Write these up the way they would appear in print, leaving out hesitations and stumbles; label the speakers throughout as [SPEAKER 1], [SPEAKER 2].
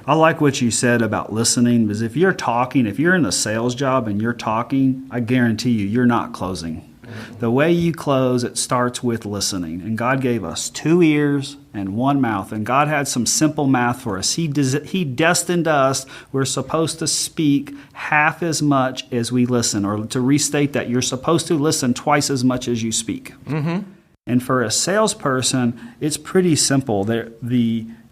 [SPEAKER 1] I like what you said about listening, because if you're talking, if you're in a sales job and you're talking, I guarantee you're not closing. The way you close, it starts with listening. And God gave us 2 ears and 1 mouth. And God had some simple math for us. He destined us, we're supposed to speak half as much as we listen. Or to restate that, you're supposed to listen twice as much as you speak. Mm-hmm. And for a salesperson, it's pretty simple.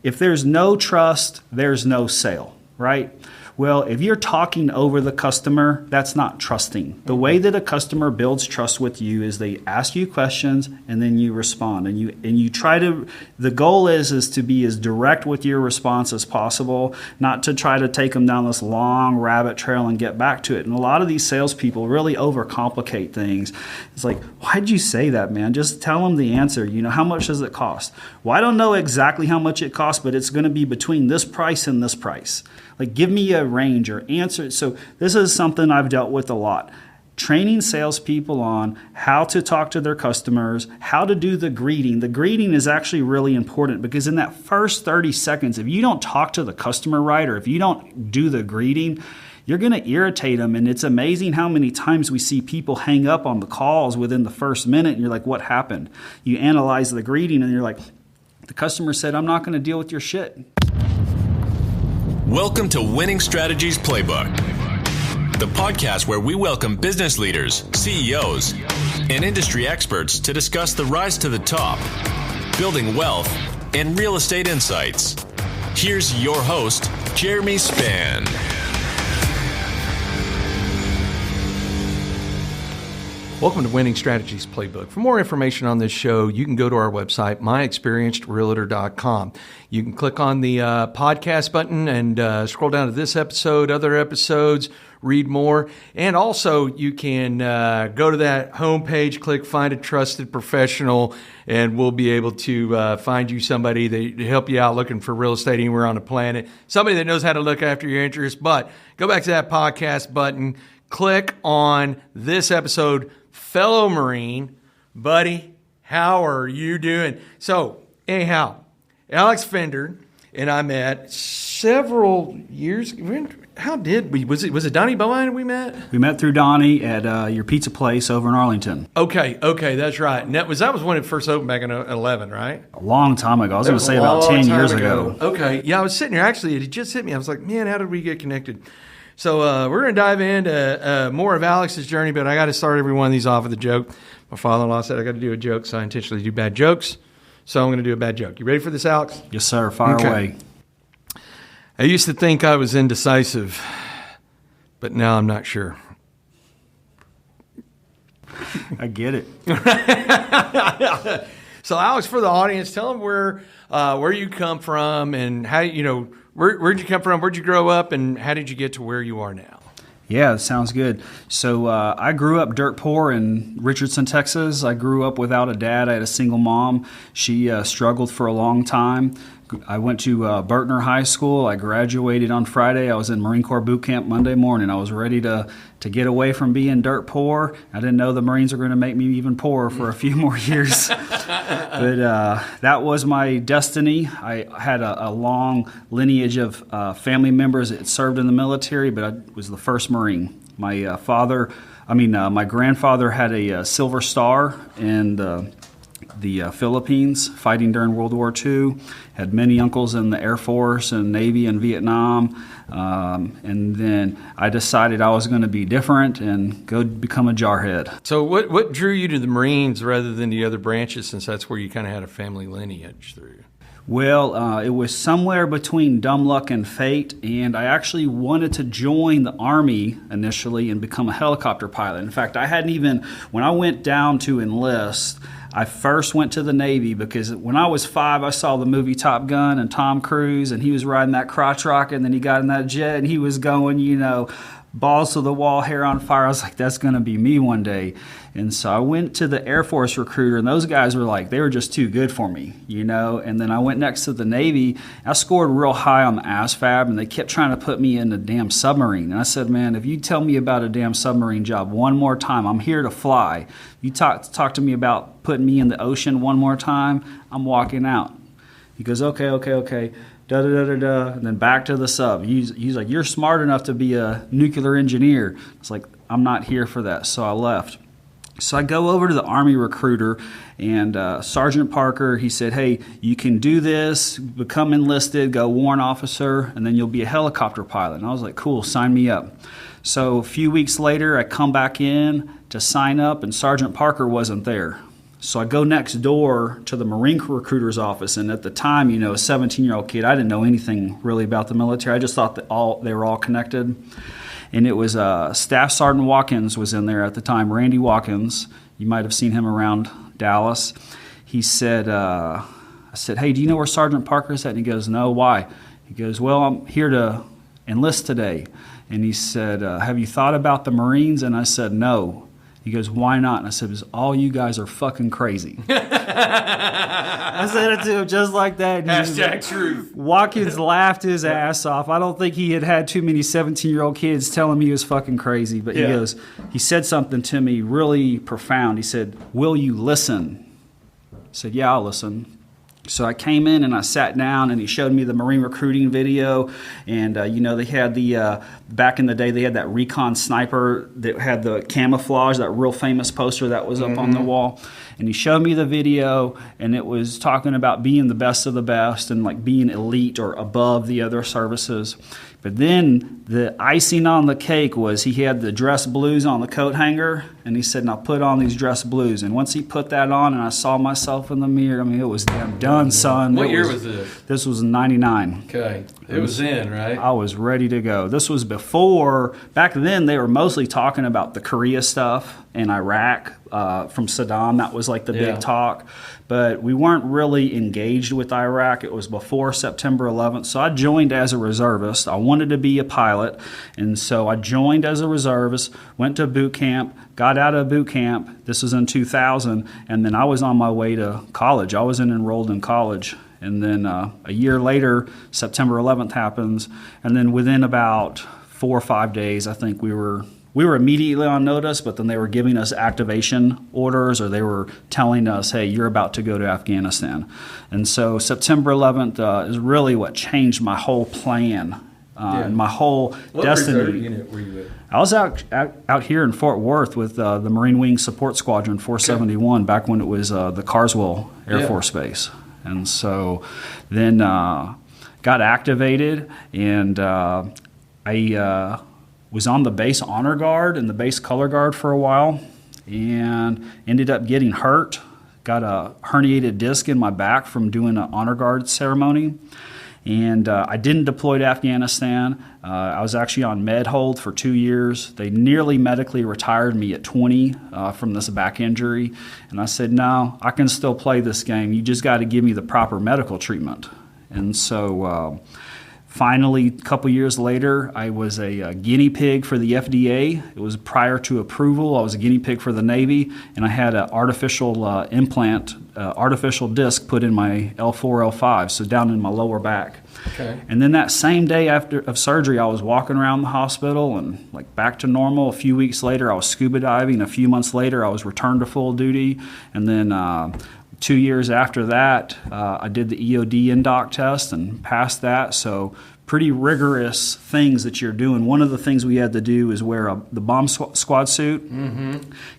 [SPEAKER 1] If there's no trust, there's no sale, right? Well, if you're talking over the customer, that's not trusting. The way that a customer builds trust with you is they ask you questions and then you respond. And you try to, the goal is to be as direct with your response as possible, not to try to take them down this long rabbit trail and get back to it. And a lot of these salespeople really overcomplicate things. It's like, why'd you say that, man? Just tell them the answer. How much does it cost? Well, I don't know exactly how much it costs, but it's going to be between this price and this price. Like, give me a range or answer. So this is something I've dealt with a lot. Training salespeople on how to talk to their customers, how to do the greeting. The greeting is actually really important, because in that first 30 seconds, if you don't talk to the customer right, or if you don't do the greeting, you're going to irritate them. And it's amazing how many times we see people hang up on the calls within the first minute. And you're like, what happened? You analyze the greeting and you're like, the customer said, I'm not going to deal with your shit.
[SPEAKER 2] Welcome to Winning Strategies Playbook, the podcast where we welcome business leaders, CEOs, and industry experts to discuss the rise to the top, building wealth, and real estate insights. Here's your host, Jeremy Spann.
[SPEAKER 3] Welcome to Winning Strategies Playbook. For more information on this show, you can go to our website, myexperiencedrealtor.com. You can click on the podcast button and scroll down to this episode, other episodes, read more. And also, you can go to that homepage, click Find a Trusted Professional, and we'll be able to find you somebody that to help you out looking for real estate anywhere on the planet. Somebody that knows how to look after your interests. But go back to that podcast button, click on this episode. Fellow Marine, buddy, how are you doing? So, anyhow, Alex Fender and I met several years. How did we? Was it Donnie Bowline we met?
[SPEAKER 1] We met through Donnie at your pizza place over in Arlington.
[SPEAKER 3] Okay, that's right. And that was when it first opened back in 11, right?
[SPEAKER 1] A long time ago. I was going to say about 10 years ago.
[SPEAKER 3] Okay, yeah, I was sitting here. Actually, it just hit me. I was like, man, how did we get connected? So we're going to dive into more of Alex's journey, but I got to start every one of these off with a joke. My father-in-law said I got to do a joke, so I intentionally do bad jokes. So I'm going to do a bad joke. You ready for this, Alex?
[SPEAKER 1] Yes, sir. Fire away.
[SPEAKER 3] I used to think I was indecisive, but now I'm not sure.
[SPEAKER 1] I get it.
[SPEAKER 3] So, Alex, for the audience, tell them where you come from and how where'd you come from, where'd you grow up, and how did you get to where you are now?
[SPEAKER 1] Yeah, sounds good. So I grew up dirt poor in Richardson, Texas. I grew up without a dad. I had a single mom. She struggled for a long time. I went to Burtner High School. I graduated on Friday. I was in Marine Corps boot camp Monday morning. I was ready to get away from being dirt poor. I didn't know the Marines were going to make me even poorer for a few more years. But that was my destiny. I had a long lineage of family members that served in the military, but I was the first Marine. My grandfather had a Silver Star in the Philippines, fighting during World War II. Had many uncles in the Air Force and Navy and Vietnam. And then I decided I was going to be different and go become a jarhead.
[SPEAKER 3] So what drew you to the Marines rather than the other branches, since that's where you kind of had a family lineage through?
[SPEAKER 1] Well, it was somewhere between dumb luck and fate, and I actually wanted to join the Army initially and become a helicopter pilot. In fact, when I went down to enlist, I first went to the Navy because when I was 5, I saw the movie Top Gun and Tom Cruise, and he was riding that crotch rocket, and then he got in that jet, and he was going, balls to the wall, hair on fire. I was like, that's going to be me one day. And so I went to the Air Force recruiter, and those guys were like, they were just too good for me, And then I went next to the Navy. I scored real high on the ASVAB, and they kept trying to put me in a damn submarine. And I said, man, if you tell me about a damn submarine job one more time, I'm here to fly. You talk to me about putting me in the ocean one more time, I'm walking out. He goes, okay. da-da-da-da-da, and then back to the sub. He's like, you're smart enough to be a nuclear engineer. It's like, I'm not here for that, so I left. So I go over to the Army recruiter, and Sergeant Parker, he said, hey, you can do this, become enlisted, go warrant officer, and then you'll be a helicopter pilot. And I was like, cool, sign me up. So a few weeks later, I come back in to sign up, and Sergeant Parker wasn't there. So I go next door to the Marine recruiter's office, and at the time, a 17-year-old kid, I didn't know anything really about the military. I just thought that they were all connected. And it was Staff Sergeant Watkins was in there at the time, Randy Watkins. You might have seen him around Dallas. He said, I said, hey, do you know where Sergeant Parker is at? And he goes, no, why? He goes, well, I'm here to enlist today. And he said, have you thought about the Marines? And I said, no. He goes, why not? And I said, because all you guys are fucking crazy. I said it to him just like that.
[SPEAKER 3] Hashtag truth.
[SPEAKER 1] Watkins laughed his ass off. I don't think he had too many 17-year-old kids telling me he was fucking crazy. But he said something to me really profound. He said, will you listen? I said, yeah, I'll listen. So I came in and I sat down, and he showed me the Marine recruiting video. And, they had back in the day, they had that recon sniper that had the camouflage, that real famous poster that was up on the wall. And he showed me the video, and it was talking about being the best of the best and like being elite or above the other services. But then the icing on the cake was he had the dress blues on the coat hanger, and he said, now put on these dress blues. And once he put that on and I saw myself in the mirror, I mean, it was damn done, son.
[SPEAKER 3] What year was this?
[SPEAKER 1] This was 99.
[SPEAKER 3] Okay. It was in, right?
[SPEAKER 1] I was ready to go. This was before, back then they were mostly talking about the Korea stuff in Iraq from Saddam. That was like the big talk. But we weren't really engaged with Iraq. It was before September 11th. So I joined as a reservist. I wanted to be a pilot. And so I joined as a reservist, went to boot camp, got out of boot camp. This was in 2000. And then I was on my way to college. I was enrolled in college. And then a year later, September 11th happens. And then within about 4 or 5 days, I think we were immediately on notice, but then they were giving us activation orders, or they were telling us, hey, you're about to go to Afghanistan. And so September 11th is really what changed my whole plan and my whole destiny.
[SPEAKER 3] What reserve unit were you with?
[SPEAKER 1] I was out here in Fort Worth with the Marine Wing Support Squadron 471 back when it was the Carswell Air Force Base. And so then got activated, and I was on the base honor guard and the base color guard for a while, and ended up getting hurt. Got a herniated disc in my back from doing an honor guard ceremony. And I didn't deploy to Afghanistan. I was actually on med hold for 2 years. They nearly medically retired me at 20 from this back injury. And I said, no, I can still play this game. You just got to give me the proper medical treatment. And so finally, a couple years later, I was a guinea pig for the FDA. It was prior to approval. I was a guinea pig for the Navy, and I had an artificial implant, artificial disc put in my L4, L5, so down in my lower back.
[SPEAKER 3] Okay.
[SPEAKER 1] And then that same day of surgery, I was walking around the hospital and like back to normal. A few weeks later, I was scuba diving. A few months later, I was returned to full duty. And then 2 years after that, I did the EOD in-doc test and passed that. So pretty rigorous things that you're doing. One of the things we had to do is wear the bomb squad suit,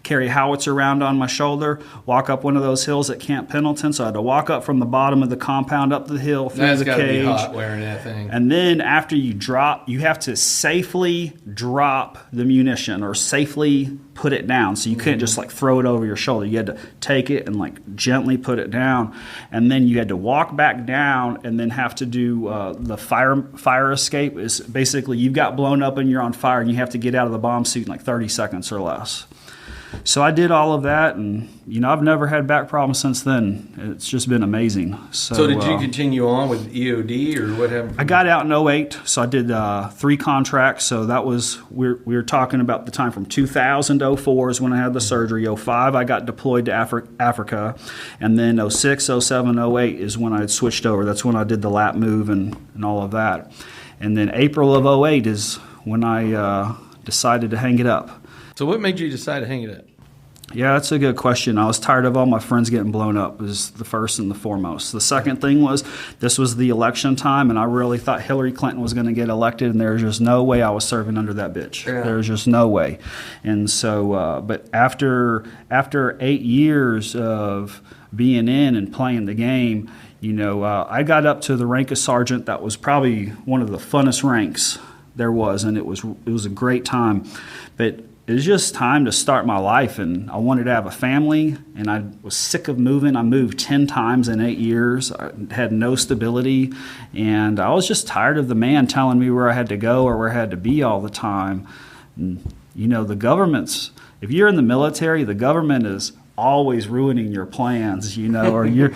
[SPEAKER 1] carry howitzer around on my shoulder, walk up one of those hills at Camp Pendleton. So I had to walk up from the bottom of the compound up the hill through the cage. That's got to be
[SPEAKER 3] hot wearing that thing.
[SPEAKER 1] And then after you drop, you have to safely drop the munition or safely put it down. So you couldn't just like throw it over your shoulder. You had to take it and like gently put it down. And then you had to walk back down and then have to do the fire escape. Is basically you've got blown up and you're on fire and you have to get out of the bomb suit in like 30 seconds or less. So I did all of that, and I've never had back problems since then. It's just been amazing. So
[SPEAKER 3] did you continue on with EOD, or what happened?
[SPEAKER 1] I got out in 2008, so I did 3 contracts. So that was, we were talking about the time from 2000 to 2004 is when I had the surgery. 2005 I got deployed to Africa, and then 2006, 2007, 2008 is when I had switched over. That's when I did the lap move and all of that. And then April of 2008 is when I decided to hang it up.
[SPEAKER 3] So what made you decide to hang it up?
[SPEAKER 1] Yeah, that's a good question. I was tired of all my friends getting blown up was the first and the foremost. The second thing was this was the election time, and I really thought Hillary Clinton was going to get elected, and there was just no way I was serving under that bitch. Yeah. There was just no way. And so, but after 8 years of being in and playing the game, I got up to the rank of sergeant. That was probably one of the funnest ranks there was, and it was a great time. But it was just time to start my life, and I wanted to have a family, and I was sick of moving. I moved 10 times in 8 years. I had no stability, and I was just tired of the man telling me where I had to go or where I had to be all the time. And, the government's, if you're in the military, the government is always ruining your plans, or you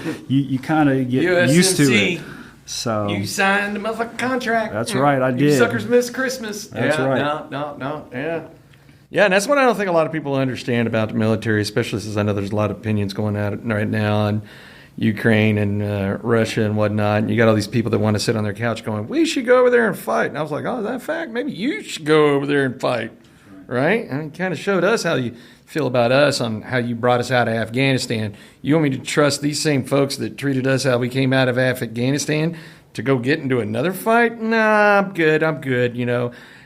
[SPEAKER 1] kind of get
[SPEAKER 3] USMC.
[SPEAKER 1] Used to it. So
[SPEAKER 3] you signed the motherfucking contract.
[SPEAKER 1] That's right, I did.
[SPEAKER 3] You suckers missed Christmas.
[SPEAKER 1] That's right.
[SPEAKER 3] No, yeah. Yeah, and that's what I don't think a lot of people understand about the military, especially since I know there's a lot of opinions going out right now on Ukraine and Russia and whatnot. And you got all these people that want to sit on their couch going, we should go over there and fight. And I was like, oh, is that a fact? Maybe you should go over there and fight, right? And it kind of showed us how you feel about us on how you brought us out of Afghanistan. You want me to trust these same folks that treated us how we came out of Afghanistan to go get into another fight? Nah, I'm good,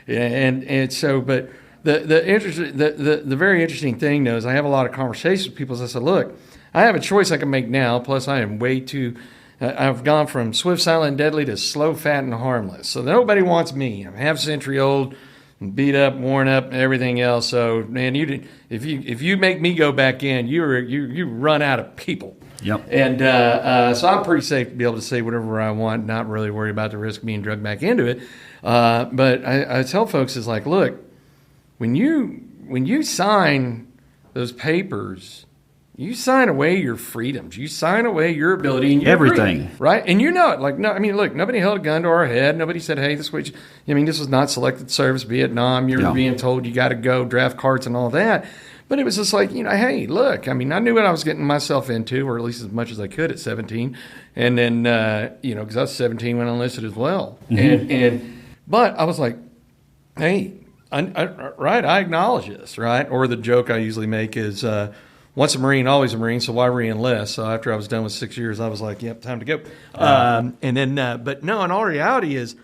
[SPEAKER 3] And so, but the very interesting thing, though, is I have a lot of conversations with people. I said, look, I have a choice I can make now. Plus, I am way too. I've gone from swift, silent, and deadly to slow, fat, and harmless. So nobody wants me. I'm half century old, and beat up, worn up, and everything else. So man, if you make me go back in, you run out of people.
[SPEAKER 1] Yep.
[SPEAKER 3] And so I'm pretty safe to be able to say whatever I want, not really worry about the risk of being drugged back into it. But I tell folks, is like, look. When you sign those papers, you sign away your freedoms. You sign away your ability and your
[SPEAKER 1] everything,
[SPEAKER 3] freedom, right? And you know it. Like, no, I mean, look, nobody held a gun to our head. Nobody said, "Hey, this way." This was not selected service, Vietnam. You were being told you got to go, draft cards, and all that. But it was just like, hey, look. I mean, I knew what I was getting myself into, or at least as much as I could at 17. And then, because I was 17 when I enlisted as well. Mm-hmm. But I was like, hey. I acknowledge this, right? Or the joke I usually make is, once a Marine, always a Marine, so why re-enlist? So after I was done with 6 years, I was like, yep, time to go. But no, in all reality is,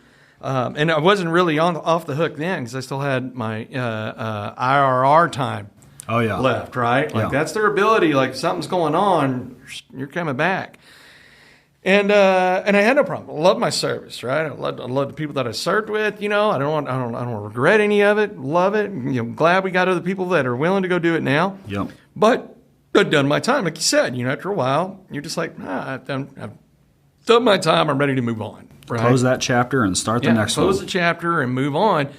[SPEAKER 3] and I wasn't really off the hook then because I still had my IRR time left, right? Like that's their ability. Like if something's going on, you're coming back. And I had no problem. I love my service, right? I love the people that I served with. I don't regret any of it. Love it. Glad we got other people that are willing to go do it now.
[SPEAKER 1] Yep.
[SPEAKER 3] But I've done my time, like you said. After a while, you're just like, I've done my time. I'm ready to move on. Right?
[SPEAKER 1] Close that chapter and start the next one.
[SPEAKER 3] Close the chapter and move on.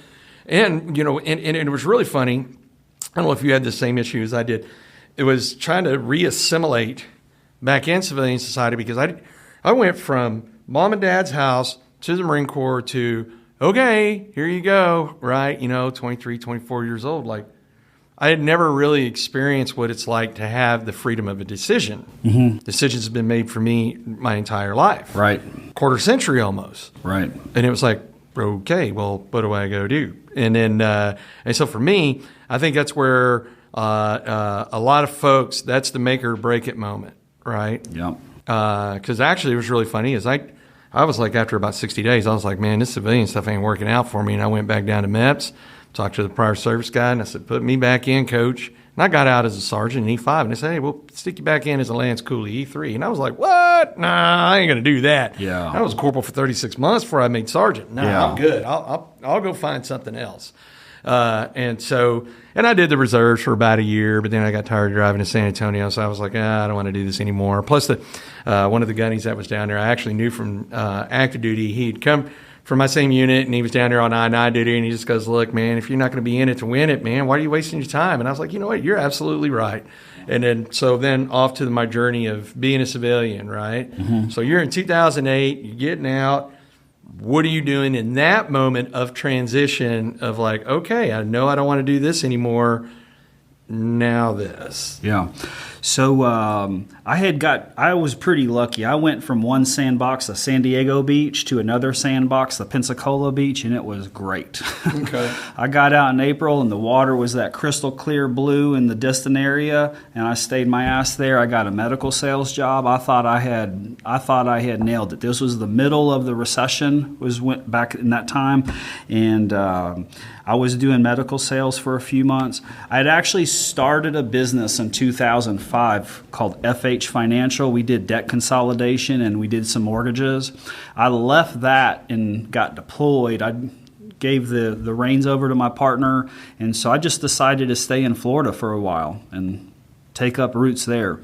[SPEAKER 3] And and it was really funny. I don't know if you had the same issue as I did. It was trying to re-assimilate back in civilian society because I went from mom and dad's house to the Marine Corps to, okay, here you go, right? 23, 24 years old. Like, I had never really experienced what it's like to have the freedom of a decision. Mm-hmm. Decisions have been made for me my entire life.
[SPEAKER 1] Right.
[SPEAKER 3] Quarter century almost.
[SPEAKER 1] Right.
[SPEAKER 3] And it was like, okay, well, what do I go do? And then, and so for me, I think that's where a lot of folks, that's the make or break it moment, right?
[SPEAKER 1] Yeah.
[SPEAKER 3] Because actually it was really funny is I was like after about 60 days, I was like, man, this civilian stuff ain't working out for me. And I went back down to MEPS, talked to the prior service guy, and I said, put me back in, coach. And I got out as a sergeant in E5, and they said, hey, we'll stick you back in as a Lance Cooley E3. And I was like, what? Nah, I ain't going to do that.
[SPEAKER 1] Yeah.
[SPEAKER 3] I was a corporal for 36 months before I made sergeant. Nah, I'm good. I'll go find something else. And I did the reserves for about a year, but then I got tired of driving to San Antonio, so I was like, I don't want to do this anymore. Plus, one of the gunnies that was down there, I actually knew from active duty. He'd come from my same unit, and he was down there on I-9 duty, and he just goes, look, man, if you're not going to be in it to win it, man, why are you wasting your time? And I was like, you know what, you're absolutely right. And then off to my journey of being a civilian, right? Mm-hmm. So you're in 2008, you're getting out. What are you doing in that moment of transition of like, okay, I know I don't want to do this anymore. Now this.
[SPEAKER 1] Yeah. So I was pretty lucky. I went from one sandbox, the San Diego beach, to another sandbox, the Pensacola beach, and it was great.
[SPEAKER 3] Okay.
[SPEAKER 1] I got out in April, and the water was that crystal clear blue in the distant area, and I stayed my ass there. I got a medical sales job. I thought I had nailed it. This was the middle of the recession, went back in that time, and I was doing medical sales for a few months. I had actually started a business in 2005 called FH Financial. We did debt consolidation and we did some mortgages. I left that and got deployed. I gave the reins over to my partner, and so I just decided to stay in Florida for a while and take up roots there.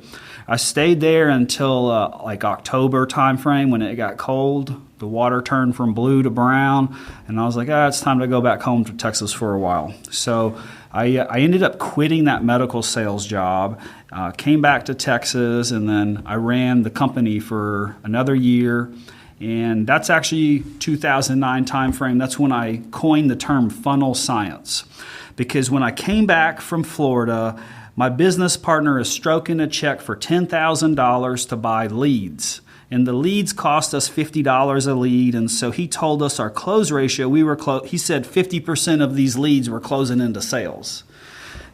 [SPEAKER 1] I stayed there until like October timeframe when it got cold. The water turned from blue to brown, and I was like, it's time to go back home to Texas for a while. So I ended up quitting that medical sales job, came back to Texas, and then I ran the company for another year. And that's actually 2009 timeframe. That's when I coined the term funnel science. Because when I came back from Florida, my business partner is stroking a check for $10,000 to buy leads. And the leads cost us $50 a lead, and so he told us our close ratio, he said 50% of these leads were closing into sales.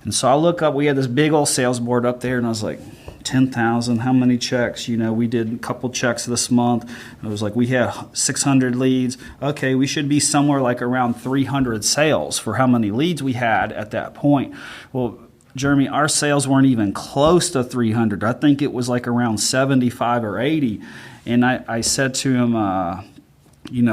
[SPEAKER 1] And so I look up, we had this big old sales board up there, and I was like, 10,000, how many checks? We did a couple checks this month. It was like we had 600 leads. Okay, we should be somewhere like around 300 sales for how many leads we had at that point. Well, Jeremy, our sales weren't even close to 300. I think it was like around 75 or 80. And I said to him,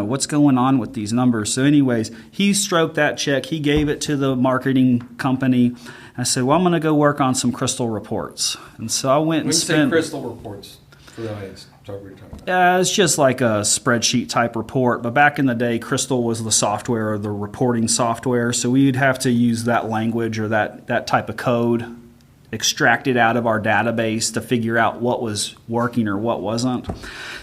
[SPEAKER 1] what's going on with these numbers? So anyways, he stroked that check. He gave it to the marketing company. I said, well, I'm going to go work on some crystal reports. And so I went and spent...
[SPEAKER 3] When you say crystal reports, for the audience, talk what you're talking about.
[SPEAKER 1] It's just like a spreadsheet type report. But back in the day, Crystal was the software or the reporting software. So we'd have to use that language or that type of code, extract it out of our database to figure out what was working or what wasn't.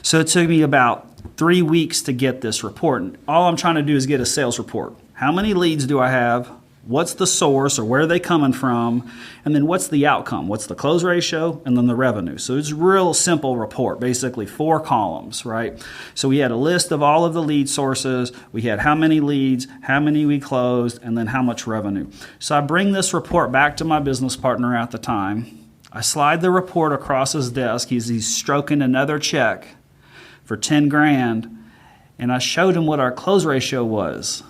[SPEAKER 1] So it took me about 3 weeks to get this report. And all I'm trying to do is get a sales report. How many leads do I have? What's the source or where are they coming from? And then what's the outcome? What's the close ratio? And then the revenue. So it's a real simple report, basically 4 columns, right? So we had a list of all of the lead sources. We had how many leads, how many we closed, and then how much revenue. So I bring this report back to my business partner at the time. I slide the report across his desk. He's stroking another check for 10 grand. And I showed him what our close ratio was.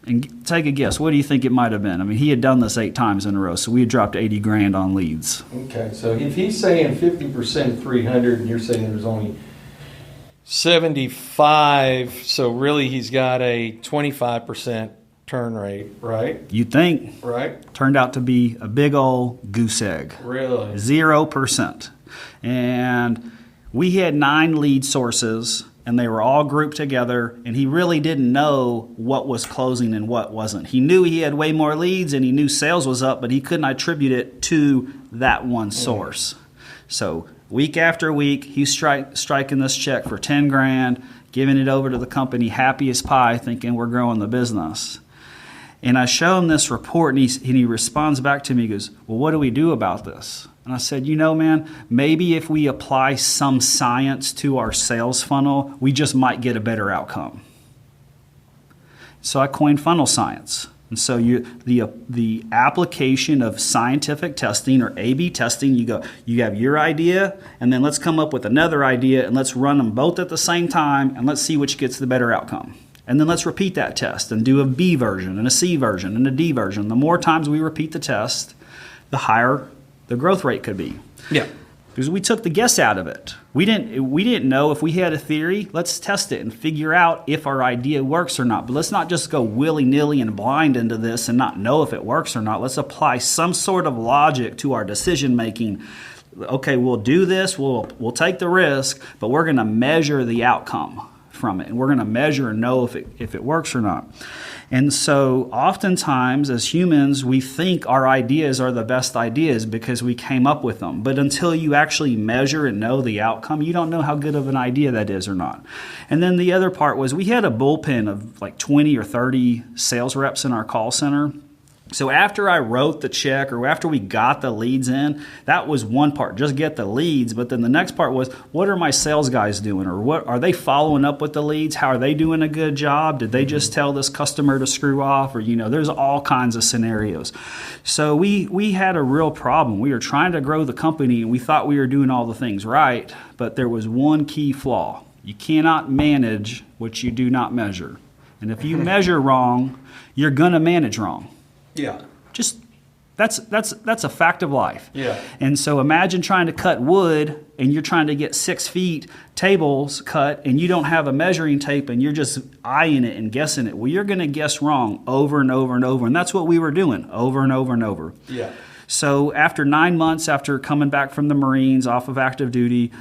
[SPEAKER 1] And take a guess. What do you think it might have been? I mean, he had done this 8 times in a row, so we had dropped 80 grand on leads.
[SPEAKER 3] Okay, so if he's saying 50% of 300 and you're saying there's only 75, so really he's got a 25% turn rate, right?
[SPEAKER 1] You'd think.
[SPEAKER 3] Right.
[SPEAKER 1] Turned out to be a big old goose egg.
[SPEAKER 3] Really?
[SPEAKER 1] 0%. And we had 9 lead sources, and they were all grouped together, and he really didn't know what was closing and what wasn't. He knew he had way more leads, and he knew sales was up, but he couldn't attribute it to that one source. So week after week, he's striking this check for 10 grand, giving it over to the company, happy as pie, thinking we're growing the business. And I show him this report, and he responds back to me. He goes, well, what do we do about this? And I said, man, maybe if we apply some science to our sales funnel, we just might get a better outcome. So I coined funnel science. And so the application of scientific testing or A/B testing, you have your idea, and then let's come up with another idea, and let's run them both at the same time, and let's see which gets the better outcome. And then let's repeat that test and do a B version and a C version and a D version. The more times we repeat the test, the higher the growth rate could be.
[SPEAKER 3] Yeah.
[SPEAKER 1] Because we took the guess out of it. We didn't know if we had a theory. Let's test it and figure out if our idea works or not. But let's not just go willy-nilly and blind into this and not know if it works or not. Let's apply some sort of logic to our decision making. Okay, we'll do this. We'll take the risk, but we're going to measure the outcome from it, and we're going to measure and know if it works or not. And so oftentimes as humans, we think our ideas are the best ideas because we came up with them. But until you actually measure and know the outcome, you don't know how good of an idea that is or not. And then the other part was we had a bullpen of like 20 or 30 sales reps in our call center. So after I wrote the check or after we got the leads in, that was one part, just get the leads. But then the next part was, what are my sales guys doing? Or what are they following up with the leads? How are they doing a good job? Did they just tell this customer to screw off? Or, there's all kinds of scenarios. So we had a real problem. We were trying to grow the company and we thought we were doing all the things right, but there was one key flaw. You cannot manage what you do not measure. And if you measure wrong, you're going to manage wrong.
[SPEAKER 3] Yeah.
[SPEAKER 1] Just that's a fact of life.
[SPEAKER 3] Yeah.
[SPEAKER 1] And so imagine trying to cut wood and you're trying to get 6 feet tables cut and you don't have a measuring tape and you're just eyeing it and guessing it. Well, you're going to guess wrong over and over and over. And that's what we were doing over and over and over.
[SPEAKER 3] Yeah.
[SPEAKER 1] So after 9 months, after coming back from the Marines off of active duty,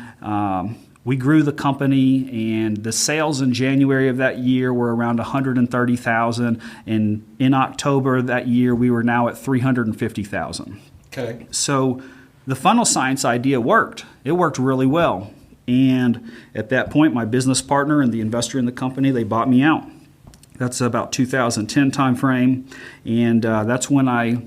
[SPEAKER 1] we grew the company, and the sales in January of that year were around $130,000. And in October that year, we were now at $350,000.
[SPEAKER 3] Okay.
[SPEAKER 1] So the funnel science idea worked. It worked really well. And at that point, my business partner and the investor in the company, they bought me out. That's about 2010 timeframe. And that's when I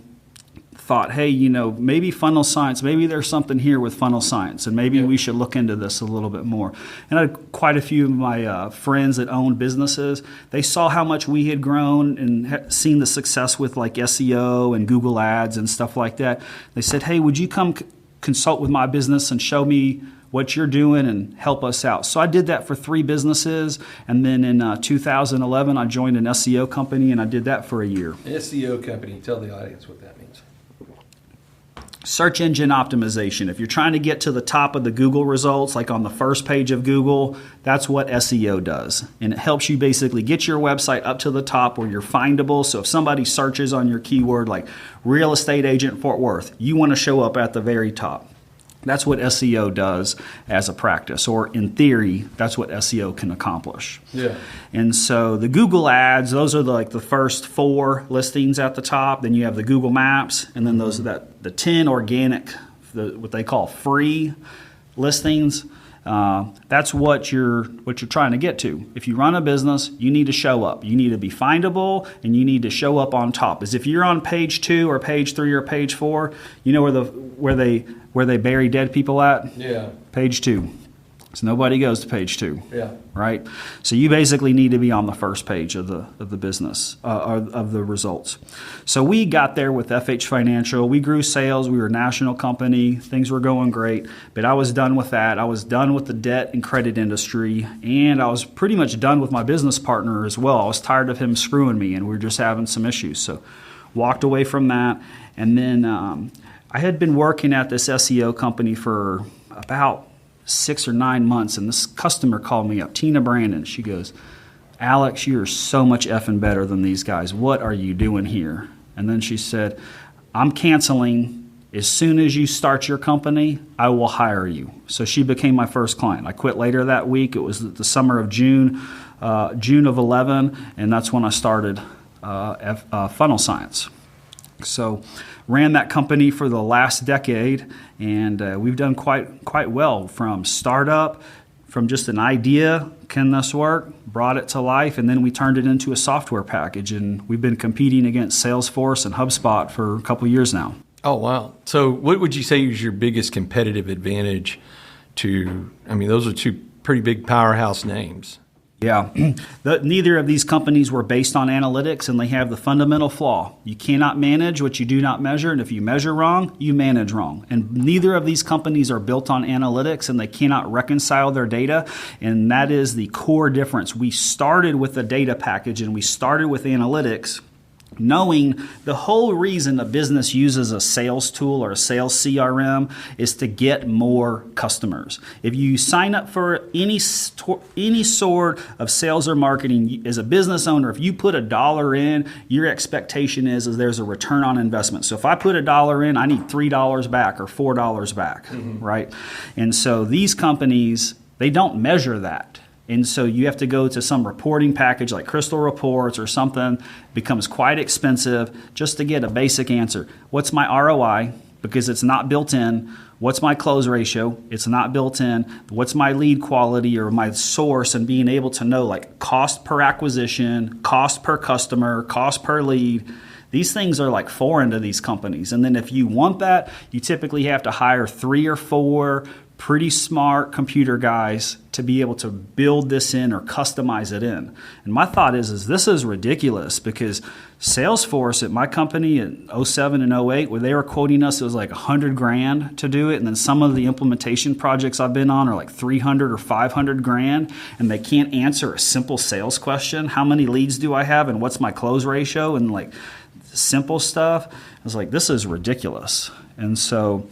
[SPEAKER 1] thought, hey, maybe funnel science, maybe there's something here with funnel science, and maybe we should look into this a little bit more. And I had quite a few of my friends that owned businesses. They saw how much we had grown and seen the success with like SEO and Google Ads and stuff like that. They said, hey, would you come consult with my business and show me what you're doing and help us out? So I did that for 3 businesses, and then in 2011 I joined an SEO company, and I did that for a year.
[SPEAKER 3] SEO company, tell the audience what that means.
[SPEAKER 1] Search engine optimization. If you're trying to get to the top of the Google results, like on the first page of Google, that's what SEO does. And it helps you basically get your website up to the top where you're findable. So if somebody searches on your keyword like real estate agent Fort Worth, you want to show up at the very top. That's what SEO does as a practice, or in theory, that's what SEO can accomplish.
[SPEAKER 3] Yeah.
[SPEAKER 1] And so the Google Ads, those are the first 4 listings at the top. Then you have the Google Maps, and then those are the 10 organic, what they call free listings. That's what you're trying to get to. If you run a business, you need to show up. You need to be findable, and you need to show up on top. As if you're on page 2 or page 3 or page 4, you know where they bury dead people at?
[SPEAKER 3] Yeah.
[SPEAKER 1] Page 2. So nobody goes to page 2.
[SPEAKER 3] Yeah.
[SPEAKER 1] Right? So you basically need to be on the first page of the business, of the results. So we got there with FH Financial. We grew sales. We were a national company. Things were going great. But I was done with that. I was done with the debt and credit industry. And I was pretty much done with my business partner as well. I was tired of him screwing me, and we were just having some issues. So walked away from that. And then I had been working at this SEO company for about 6 or 9 months, and this customer called me up, Tina Brandon. She goes, Alex, you're so much effing better than these guys. What are you doing here? And then she said, I'm canceling. As soon as you start your company, I will hire you. So she became my first client. I quit later that week. It was the summer of June of 11, and that's when I started Funnel Science. So ran that company for the last decade, and we've done quite well from startup, from just an idea, can this work, brought it to life, and then we turned it into a software package, and we've been competing against Salesforce and HubSpot for a couple years now. Oh,
[SPEAKER 3] wow. So what would you say is your biggest competitive advantage those are 2 pretty big powerhouse names.
[SPEAKER 1] Yeah. Neither of these companies were based on analytics, and they have the fundamental flaw. You cannot manage what you do not measure, and if you measure wrong, you manage wrong. And neither of these companies are built on analytics, and they cannot reconcile their data, and that is the core difference. We started with a data package, and we started with analytics, knowing the whole reason a business uses a sales tool or a sales CRM is to get more customers. If you sign up for any sort of sales or marketing as a business owner, if you put $1 in, your expectation is there's a return on investment. So if I put $1 in, I need $3 back or $4 back, right? And so these companies, they don't measure that. And so you have to go to some reporting package like Crystal Reports or something. It becomes quite expensive just to get a basic answer. What's my ROI? Because it's not built in. What's my close ratio? It's not built in. What's my lead quality or my source, and being able to know like cost per acquisition, cost per customer, cost per lead. These things are like foreign to these companies. And then if you want that, you typically have to hire 3 or 4 pretty smart computer guys to be able to build this in or customize it in. And my thought is this is ridiculous, because Salesforce at my company in 07 and 08, where they were quoting us, it was like $100,000 to do it. And then some of the implementation projects I've been on are like $300,000 or $500,000, and they can't answer a simple sales question. How many leads do I have, and what's my close ratio, and like simple stuff. I was like, this is ridiculous. And so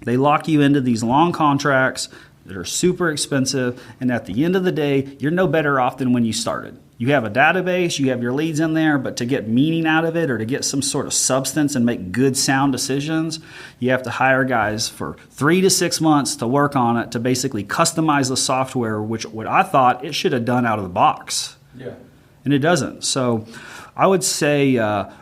[SPEAKER 1] they lock you into these long contracts that are super expensive, and at the end of the day, you're no better off than when you started. You have a database, you have your leads in there, but to get meaning out of it or to get some sort of substance and make good, sound decisions, you have to hire guys for 3 to 6 months to work on it, to basically customize the software, which what I thought it should have done out of the box.
[SPEAKER 3] Yeah.
[SPEAKER 1] And it doesn't. So I would say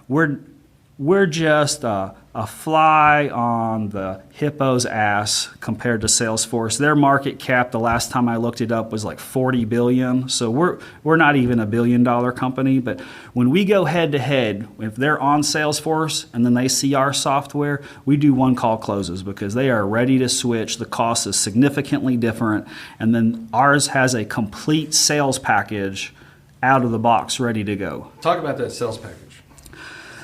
[SPEAKER 1] we're just a fly on the hippo's ass compared to Salesforce. Their market cap, the last time I looked it up, was like $40 billion. So we're not even $1 billion company. But when we go head to head, if they're on Salesforce and then they see our software, we do one call closes, because they are ready to switch. The cost is significantly different, and then ours has a complete sales package out of the box ready to go.
[SPEAKER 3] Talk about that sales package.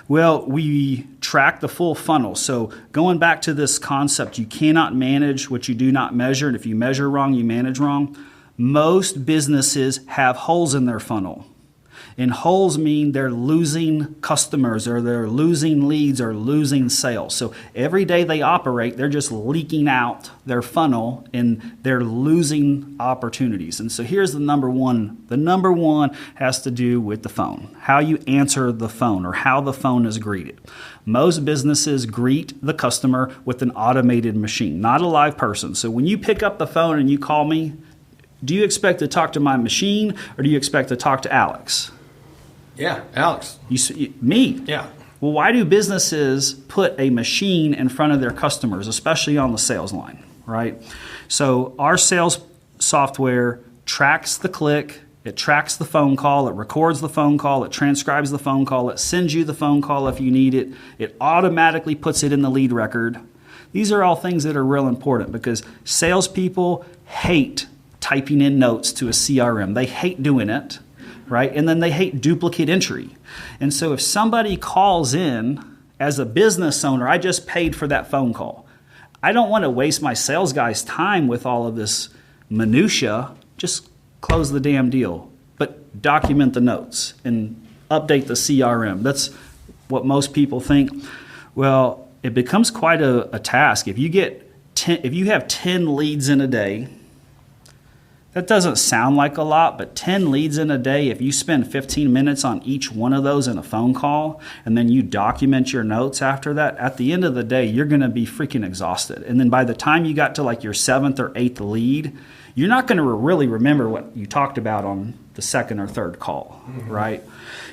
[SPEAKER 1] Well, we track the full funnel. So going back to this concept, you cannot manage what you do not measure. And if you measure wrong, you manage wrong. Most businesses have holes in their funnel. And holes mean they're losing customers, or they're losing leads, or losing sales. So every day they operate, they're just leaking out their funnel, and they're losing opportunities. And so here's the number one. The number one has to do with the phone, how you answer the phone, or how the phone is greeted. Most businesses greet the customer with an automated machine, not a live person. So when you pick up the phone and you call me, do you expect to talk to my machine, or do you expect to talk to Alex?
[SPEAKER 3] Yeah, Alex.
[SPEAKER 1] Me?
[SPEAKER 3] Yeah.
[SPEAKER 1] Well, why do businesses put a machine in front of their customers, especially on the sales line, right? So our sales software tracks the click, it tracks the phone call, it records the phone call, it transcribes the phone call, it sends you the phone call if you need it, it automatically puts it in the lead record. These are all things that are real important, because salespeople hate typing in notes to a CRM. They hate doing it, right? And then they hate duplicate entry. And so if somebody calls in as a business owner, I just paid for that phone call. I don't want to waste my sales guy's time with all of this minutia. Just close the damn deal, but document the notes and update the CRM. That's what most people think. Well, it becomes quite a task. If you have 10 leads in a day, that doesn't sound like a lot, but 10 leads in a day, if you spend 15 minutes on each one of those in a phone call, and then you document your notes after that, at the end of the day, you're going to be freaking exhausted. And then by the time you got to like your 7th or 8th lead, you're not going to really remember what you talked about on the 2nd or 3rd call, right?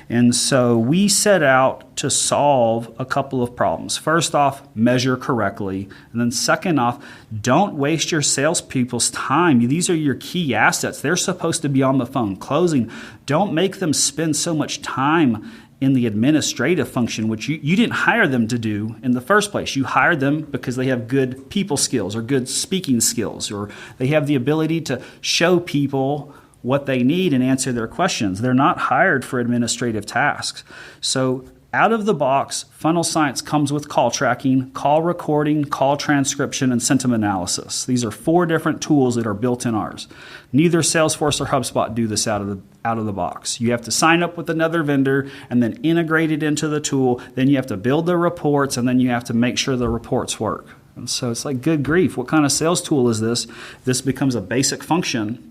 [SPEAKER 1] And so we set out to solve a couple of problems. First off, measure correctly. And then second off, don't waste your salespeople's time. These are your key assets. They're supposed to be on the phone closing. Don't make them spend so much time in the administrative function, which you didn't hire them to do in the first place. You hired them because they have good people skills or good speaking skills, or they have the ability to show people what they need and answer their questions. They're not hired for administrative tasks. So out of the box, Funnel Science comes with call tracking, call recording, call transcription, and sentiment analysis. These are 4 different tools that are built in ours. Neither Salesforce or HubSpot do this out of the box. You have to sign up with another vendor and then integrate it into the tool. Then you have to build the reports, and then you have to make sure the reports work. And so it's like, good grief, what kind of sales tool is this? This becomes a basic function.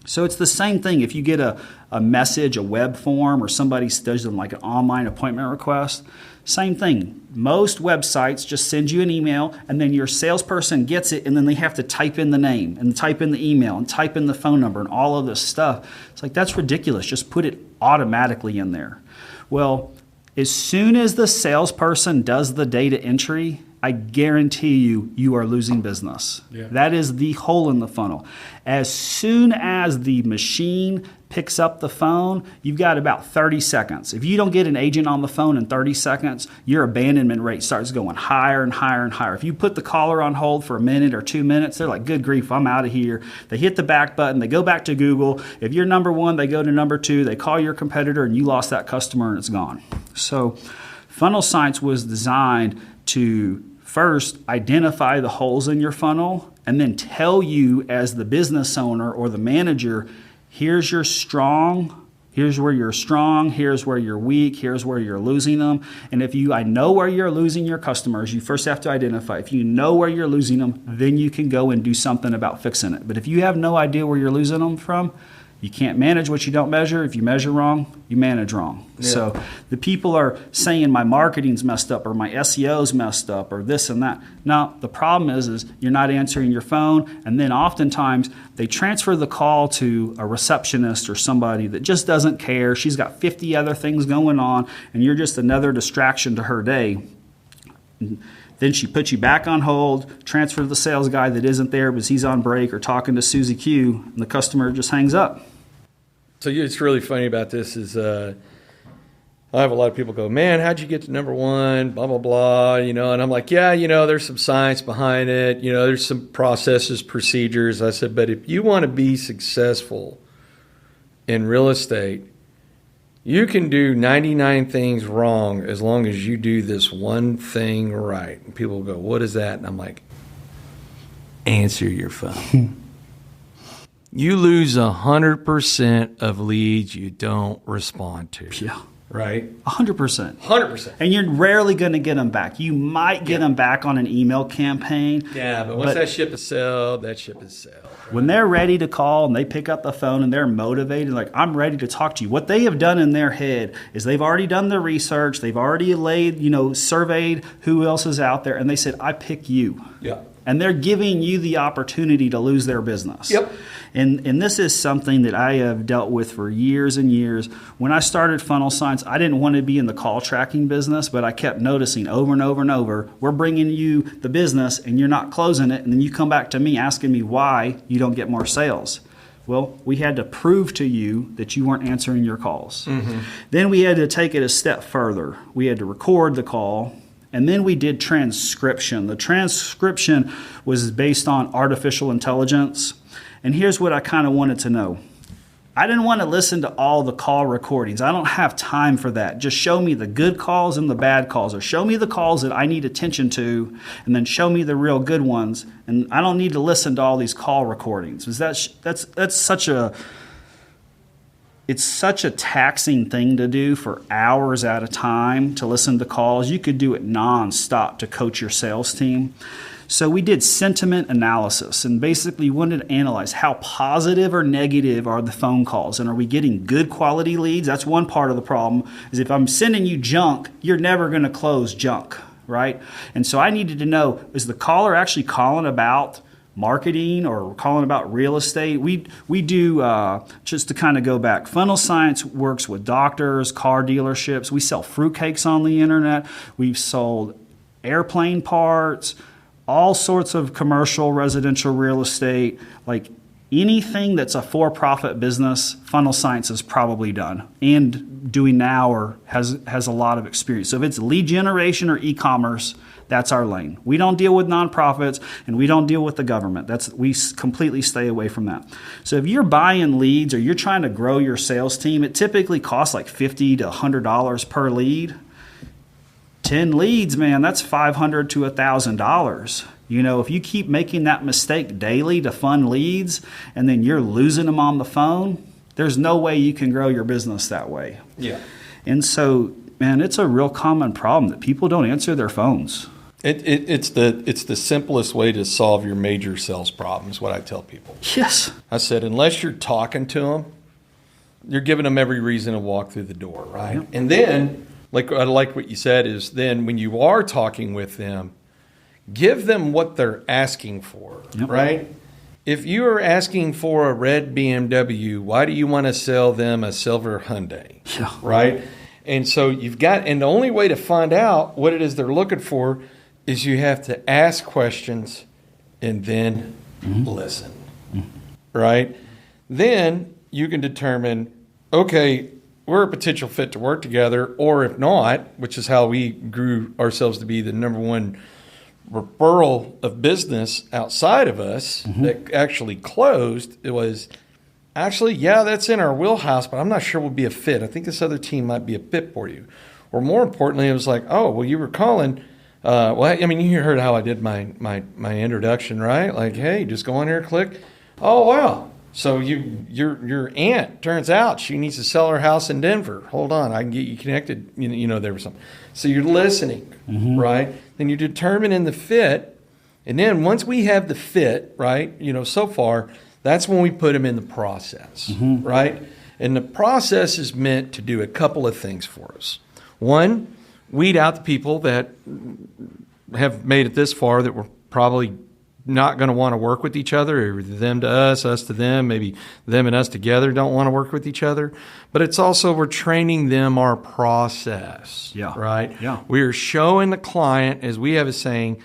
[SPEAKER 1] So it's the same thing. If you get a message, a web form, or somebody does them like an online appointment request, same thing. Most websites just send you an email, and then your salesperson gets it, and then they have to type in the name and type in the email and type in the phone number and all of this stuff. It's like, that's ridiculous. Just put it automatically in there. Well, as soon as the salesperson does the data entry, I guarantee you are losing business. Yeah. That is the hole in the funnel. As soon as the machine picks up the phone, you've got about 30 seconds. If you don't get an agent on the phone in 30 seconds, your abandonment rate starts going higher and higher and higher. If you put the caller on hold for a minute or 2 minutes, they're like, good grief, I'm out of here. They hit the back button, they go back to Google. If you're number one, they go to number two, they call your competitor, and you lost that customer and it's gone. So funnel science was designed to first identify the holes in your funnel and then tell you as the business owner or the manager, here's your strong, here's where you're strong, here's where you're weak, here's where you're losing them. And I know where you're losing your customers, you first have to identify. If you know where you're losing them, then you can go and do something about fixing it. But if you have no idea where you're losing them from, you can't manage what you don't measure. If you measure wrong, you manage wrong. Yeah. So the people are saying my marketing's messed up or my SEO's messed up or this and that. No, the problem is you're not answering your phone, and then oftentimes they transfer the call to a receptionist or somebody that just doesn't care. She's got 50 other things going on, and you're just another distraction to her day. Then she puts you back on hold, transfer to the sales guy that isn't there because he's on break or talking to Susie Q, and the customer just hangs up.
[SPEAKER 3] So it's really funny about this is I have a lot of people go, man, how'd you get to number one, blah, blah, blah, and I'm like, yeah, there's some science behind it. There's some processes, procedures. I said, but if you want to be successful in real estate, you can do 99 things wrong as long as you do this one thing right. And people go, what is that? And I'm like, answer your phone. You lose 100% of leads you don't respond to.
[SPEAKER 1] Yeah.
[SPEAKER 3] Right?
[SPEAKER 1] 100%.
[SPEAKER 3] 100%.
[SPEAKER 1] And you're rarely going to get them back. You might get them back on an email campaign.
[SPEAKER 3] Yeah, but once that ship is sold, that ship is sailed. Right?
[SPEAKER 1] When they're ready to call and they pick up the phone and they're motivated, like, I'm ready to talk to you. What they have done in their head is they've already done the research. They've already surveyed who else is out there. And they said, I pick you.
[SPEAKER 3] Yeah.
[SPEAKER 1] And they're giving you the opportunity to lose their business.
[SPEAKER 3] Yep.
[SPEAKER 1] And this is something that I have dealt with for years and years. When I started Funnel Science, I didn't want to be in the call tracking business, but I kept noticing over and over and over, we're bringing you the business and you're not closing it, and then you come back to me asking me why you don't get more sales. Well, we had to prove to you that you weren't answering your calls. Mm-hmm. Then we had to take it a step further. We had to record the call. And then we did transcription. The transcription was based on artificial intelligence. And here's what I kind of wanted to know. I didn't want to listen to all the call recordings. I don't have time for that. Just show me the good calls and the bad calls, or show me the calls that I need attention to, and then show me the real good ones. And I don't need to listen to all these call recordings. Because that's such a... It's such a taxing thing to do for hours at a time to listen to calls. You could do it nonstop to coach your sales team. So we did sentiment analysis and basically wanted to analyze how positive or negative are the phone calls, and are we getting good quality leads? That's one part of the problem, is if I'm sending you junk, you're never going to close junk, right? And so I needed to know, is the caller actually calling about marketing or calling about real estate? We do, just to kind of go back, Funnel Science works with doctors, car dealerships. We sell fruitcakes on the internet. We've sold airplane parts, all sorts of commercial, residential real estate, like anything that's a for-profit business, Funnel Science has probably done and doing now or has a lot of experience. So if it's lead generation or e-commerce, that's our lane. We don't deal with nonprofits, and we don't deal with the government. We completely stay away from that. So if you're buying leads or you're trying to grow your sales team, it typically costs like $50 to $100 per lead. 10 leads, man, that's $500 to $1,000. If you keep making that mistake daily to fund leads and then you're losing them on the phone, there's no way you can grow your business that way.
[SPEAKER 3] Yeah.
[SPEAKER 1] And so, man, it's a real common problem that people don't answer their phones.
[SPEAKER 3] It's the simplest way to solve your major sales problems, what I tell people.
[SPEAKER 1] Yes.
[SPEAKER 3] I said, unless you're talking to them, you're giving them every reason to walk through the door, right? Yep. And then, I like what you said, is then when you are talking with them, give them what they're asking for, yep. Right? If you are asking for a red BMW, why do you want to sell them a silver Hyundai?
[SPEAKER 1] Yeah.
[SPEAKER 3] Right? And so and the only way to find out what it is they're looking for is you have to ask questions and then listen, right? Then you can determine, okay, we're a potential fit to work together, or if not, which is how we grew ourselves to be the number one referral of business outside of us that actually closed. It was actually, yeah, that's in our wheelhouse, but I'm not sure we'll be a fit. I think this other team might be a fit for you. Or more importantly, it was like, oh, well, you were calling. Well, I mean, you heard how I did my introduction, right? Like, hey, just go on here, click. Oh, wow. So your aunt, turns out she needs to sell her house in Denver. Hold on, I can get you connected. You know, there was something. So you're listening, right? Then you're determining the fit. And then once we have the fit, right, so far, that's when we put them in the process, right? And the process is meant to do a couple of things for us. One, weed out the people that have made it this far that we're probably not going to want to work with each other, or them to us, us to them, maybe them and us together don't want to work with each other. But it's also we're training them our process, right? Yeah. We are showing the client, as we have a saying,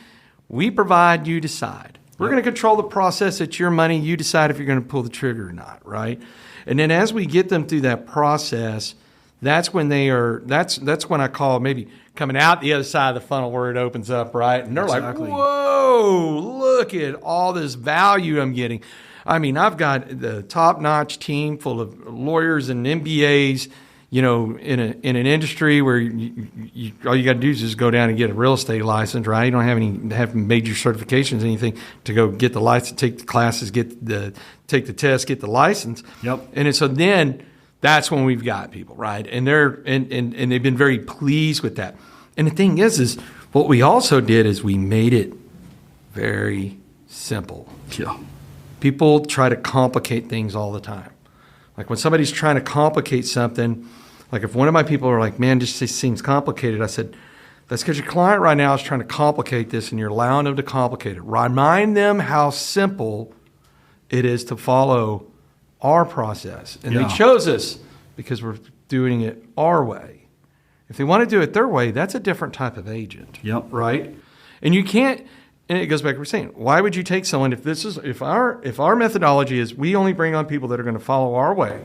[SPEAKER 3] we provide, you decide. We're going to control the process. It's your money. You decide if you're going to pull the trigger or not, right? And then as we get them through that process, that's when that's when I call maybe coming out the other side of the funnel where it opens up, right? And they're like, whoa, look at all this value I'm getting. I mean, I've got the top-notch team full of lawyers and MBAs, in an industry where all you got to do is just go down and get a real estate license, right? You don't have major certifications, anything to go get the license, take the classes, take the test, get the license. Yep. And so then that's when we've got people, right? And and they've been very pleased with that. And the thing is what we also did is we made it very simple. Yeah. People try to complicate things all the time. Like when somebody's trying to complicate something, like if one of my people are like, man, this seems complicated, I said, that's because your client right now is trying to complicate this and you're allowing them to complicate it. Remind them how simple it is to follow our process. And they chose us because we're doing it our way. If they want to do it their way, that's a different type of agent. Yep. Right? And you can't, and it goes back to what we're saying. Why would you take someone if our methodology is we only bring on people that are going to follow our way,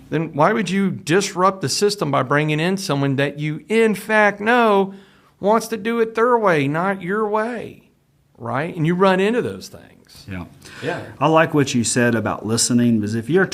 [SPEAKER 3] then why would you disrupt the system by bringing in someone that you in fact know wants to do it their way, not your way, right? And you run into those things. Yeah.
[SPEAKER 1] I like what you said about listening, because if you're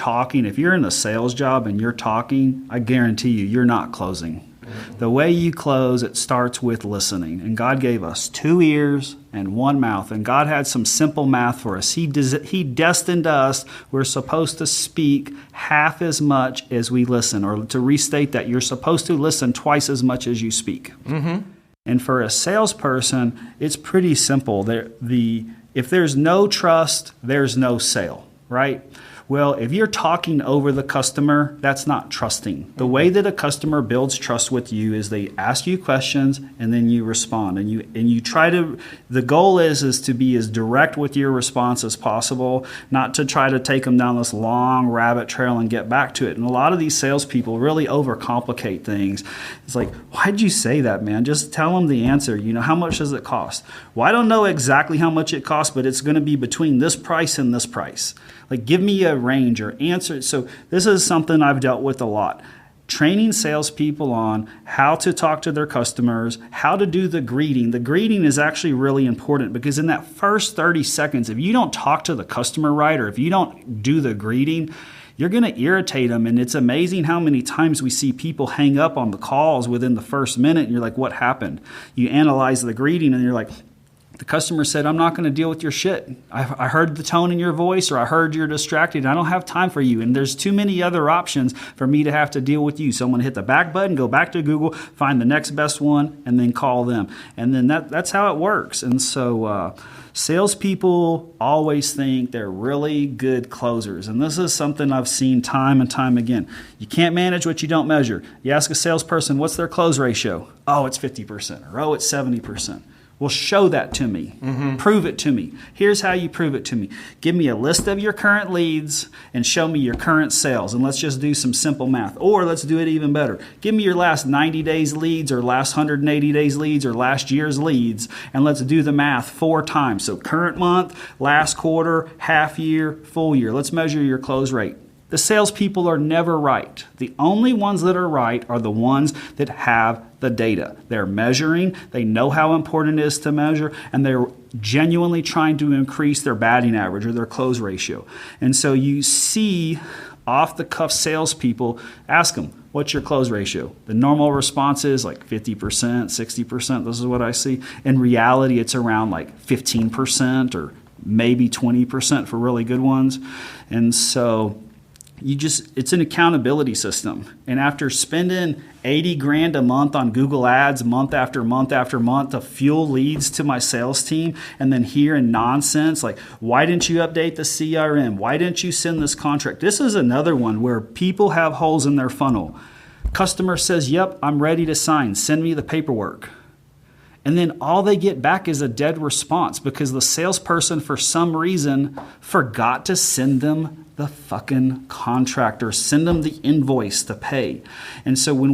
[SPEAKER 1] in a sales job and you're talking, I guarantee you're not closing. The way you close, it starts with listening. And God gave us 2 ears and 1 mouth. And God had some simple math for us. He destined us, we're supposed to speak half as much as we listen. Or to restate that, you're supposed to listen twice as much as you speak. And for a salesperson, it's pretty simple. If there's no trust, there's no sale, right? Well, if you're talking over the customer, that's not trusting. The way that a customer builds trust with you is they ask you questions and then you respond. And you try to, the goal is to be as direct with your response as possible, not to try to take them down this long rabbit trail and get back to it. And a lot of these salespeople really overcomplicate things. It's like, why'd you say that, man? Just tell them the answer. How much does it cost? Well, I don't know exactly how much it costs, but it's going to be between this price and this price. Like, give me a range or answer. So this is something I've dealt with a lot. Training salespeople on how to talk to their customers, how to do the greeting. The greeting is actually really important because in that first 30 seconds, if you don't talk to the customer right, or if you don't do the greeting, you're going to irritate them. And it's amazing how many times we see people hang up on the calls within the first minute. And you're like, what happened? You analyze the greeting and you're like, the customer said, I'm not going to deal with your shit. I heard the tone in your voice, or I heard you're distracted. I don't have time for you. And there's too many other options for me to have to deal with you. So I'm going to hit the back button, go back to Google, find the next best one, and then call them. And then that's how it works. And so salespeople always think they're really good closers. And this is something I've seen time and time again. You can't manage what you don't measure. You ask a salesperson, what's their close ratio? Oh, it's 50%. Or oh, it's 70%. Well, show that to me. Prove it to me. Here's how you prove it to me. Give me a list of your current leads and show me your current sales. And let's just do some simple math. Or let's do it even better. Give me your last 90 days leads, or last 180 days leads, or last year's leads. And let's do the math 4 times. So current month, last quarter, half year, full year. Let's measure your close rate. The salespeople are never right. The only ones that are right are the ones that have the data. They're measuring, they know how important it is to measure, and they're genuinely trying to increase their batting average or their close ratio. And so you see off-the-cuff salespeople, ask them, what's your close ratio? The normal response is like 50%, 60%. This is what I see. In reality, it's around like 15% or maybe 20% for really good ones. And so it's an accountability system. And after spending 80 grand a month on Google Ads month after month after month to fuel leads to my sales team, and then hearing nonsense like, why didn't you update the CRM? Why didn't you send this contract? This is another one where people have holes in their funnel. Customer says, yep, I'm ready to sign. Send me the paperwork. And then all they get back is a dead response because the salesperson, for some reason, forgot to send them the fucking contract or send them the invoice to pay. And so when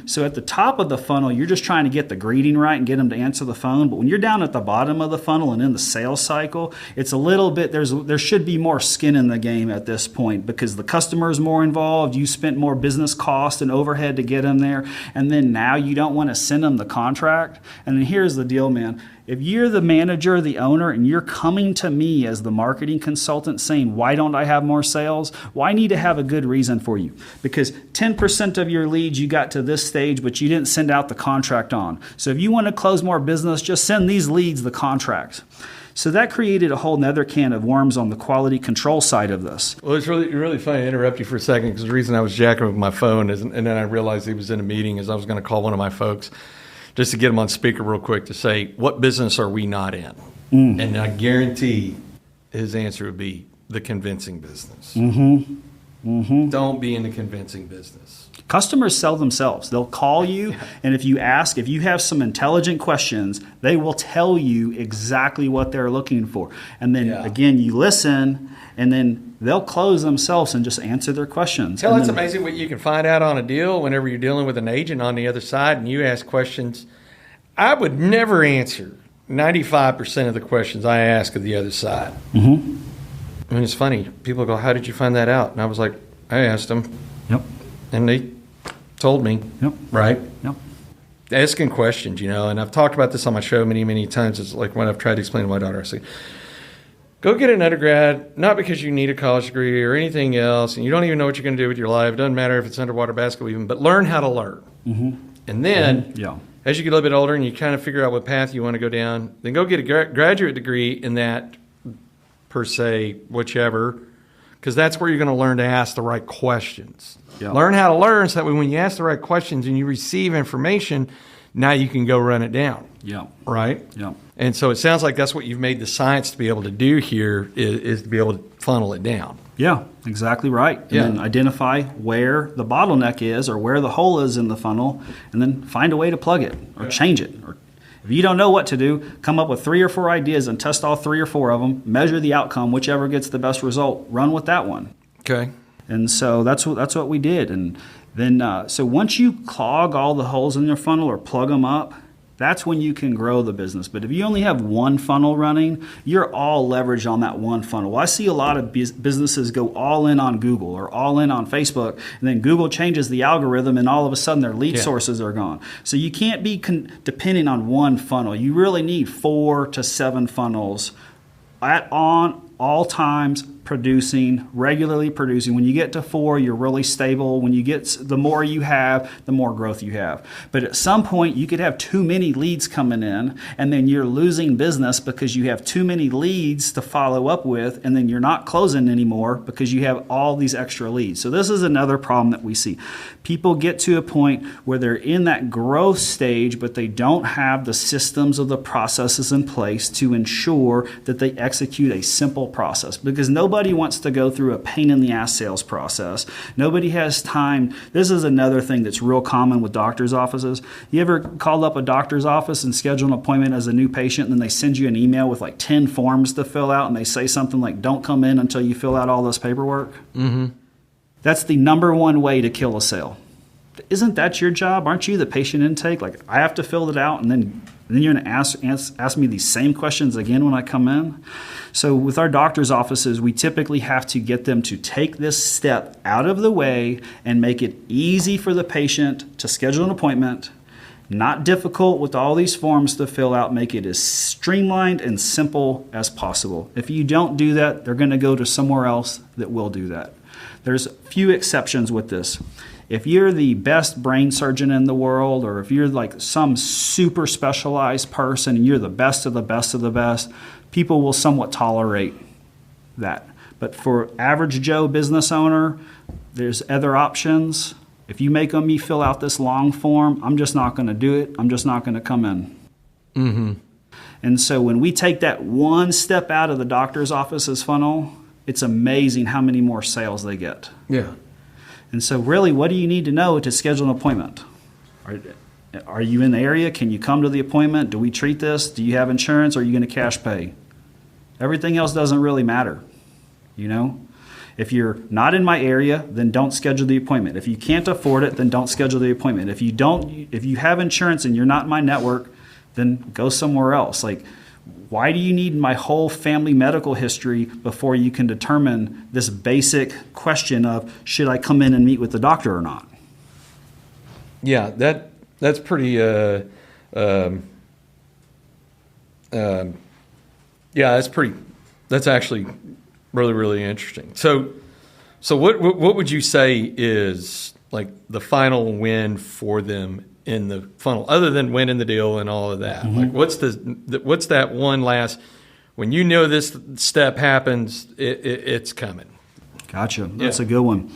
[SPEAKER 1] so at the top of the funnel, you're just trying to get the greeting right and get them to answer the phone. But when you're down at the bottom of the funnel and in the sales cycle, it's a little bit, there should be more skin in the game at this point because the customer is more involved. You spent more business cost and overhead to get them there. And then now you don't want to send them the contract. And then here's the deal, man. If you're the manager, the owner, and you're coming to me as the marketing consultant saying, why don't I have more sales? Well, I need to have a good reason for you. Because 10% of your leads you got to this stage, but you didn't send out the contract on. So if you want to close more business, just send these leads the contract. So that created a whole nother can of worms on the quality control side of this.
[SPEAKER 3] Well, it's really funny to interrupt you for a second because the reason I was jacking with my phone and then I realized he was in a meeting is I was going to call one of my folks just to get him on speaker real quick to say, what business are we not in? And I guarantee his answer would be the convincing business. Don't be in the convincing business.
[SPEAKER 1] Customers sell themselves. They'll call you, and if you have some intelligent questions, they will tell you exactly what they're looking for. And then, again, you listen, and then they'll close themselves and just answer their questions.
[SPEAKER 3] Hell, it's amazing what you can find out on a deal whenever you're dealing with an agent on the other side and you ask questions. I would never answer 95% of the questions I ask of the other side. I mean, it's funny. People go, how did you find that out? And I was like, I asked them.
[SPEAKER 1] Yep.
[SPEAKER 3] And they told me.
[SPEAKER 1] Yep.
[SPEAKER 3] Right?
[SPEAKER 1] Yep.
[SPEAKER 3] Asking questions, and I've talked about this on my show many, many times. It's like when I've tried to explain to my daughter, I say, go get an undergrad, not because you need a college degree or anything else, and you don't even know what you're going to do with your life. It doesn't matter if it's underwater basketball even, but learn how to learn. And then, as you get a little bit older and you kind of figure out what path you want to go down, then go get a graduate degree in that, per se, whichever, because that's where you're going to learn to ask the right questions. Learn how to learn so that when you ask the right questions and you receive information, now you can go run it down. Right? And so it sounds like that's what you've made the science to be able to do here is to be able to funnel it down.
[SPEAKER 1] Yeah, exactly right. And then identify where the bottleneck is or where the hole is in the funnel, and then find a way to plug it or change it. Or if you don't know what to do, come up with 3 or 4 ideas and test all 3 or 4 of them, measure the outcome, whichever gets the best result, run with that one.
[SPEAKER 3] Okay.
[SPEAKER 1] And so that's what we did. And then so once you clog all the holes in your funnel or plug them up, that's when you can grow the business. But if you only have one funnel running, you're all leveraged on that one funnel. Well, I see a lot of businesses go all in on Google or all in on Facebook, and then Google changes the algorithm, and all of a sudden their lead sources are gone. So you can't be depending on one funnel. You really need 4 to 7 funnels on all times, regularly producing. When you get to 4, you're really stable. When you get, the more you have, the more growth you have. But at some point, you could have too many leads coming in, and then you're losing business because you have too many leads to follow up with, and then you're not closing anymore because you have all these extra leads. So this is another problem that we see. People get to a point where they're in that growth stage, but they don't have the systems or the processes in place to ensure that they execute a simple process, because nobody wants to go through a pain-in-the-ass sales process. Nobody has time. This is another thing that's real common with doctor's offices. You ever called up a doctor's office and scheduled an appointment as a new patient, and then they send you an email with like 10 forms to fill out, and they say something like, don't come in until you fill out all this paperwork? That's the number one way to kill a sale. isn't that your job? Aren't you the patient intake? Like, I have to fill it out, and then you're going to ask me these same questions again when I come in? So with our doctor's offices, we typically have to get them to take this step out of the way and make it easy for the patient to schedule an appointment, not difficult with all these forms to fill out, make it as streamlined and simple as possible. If you don't do that, they're going to go to somewhere else that will do that. There's a few exceptions with this. If you're the best brain surgeon in the world, or if you're like some super specialized person and you're the best of the best of the best, people will somewhat tolerate that. But for average Joe business owner, there's other options. If you make me fill out this long form, I'm just not going to do it. I'm just not going to come in.
[SPEAKER 3] Mm-hmm.
[SPEAKER 1] And so when we take that one step out of the doctor's office's funnel, it's amazing how many more sales they get.
[SPEAKER 3] Yeah.
[SPEAKER 1] And so really, what do you need to know to schedule an appointment? Are you in the area? Can you come to the appointment? Do we treat this? Do you have insurance? Or are you going to cash pay? Everything else doesn't really matter, you know? If you're not in my area, then don't schedule the appointment. If you can't afford it, then don't schedule the appointment. If you have insurance and you're not in my network, then go somewhere else. Like, why do you need my whole family medical history before you can determine this basic question of, should I come in and meet with the doctor or not?
[SPEAKER 3] Yeah, that's pretty. Yeah, that's pretty. That's actually really, really interesting. So what would you say is like the final win for them in the funnel, other than winning the deal and all of that?
[SPEAKER 1] Mm-hmm.
[SPEAKER 3] Like, what's that one last, when you know this step happens, it's coming?
[SPEAKER 1] Gotcha. That's a good one.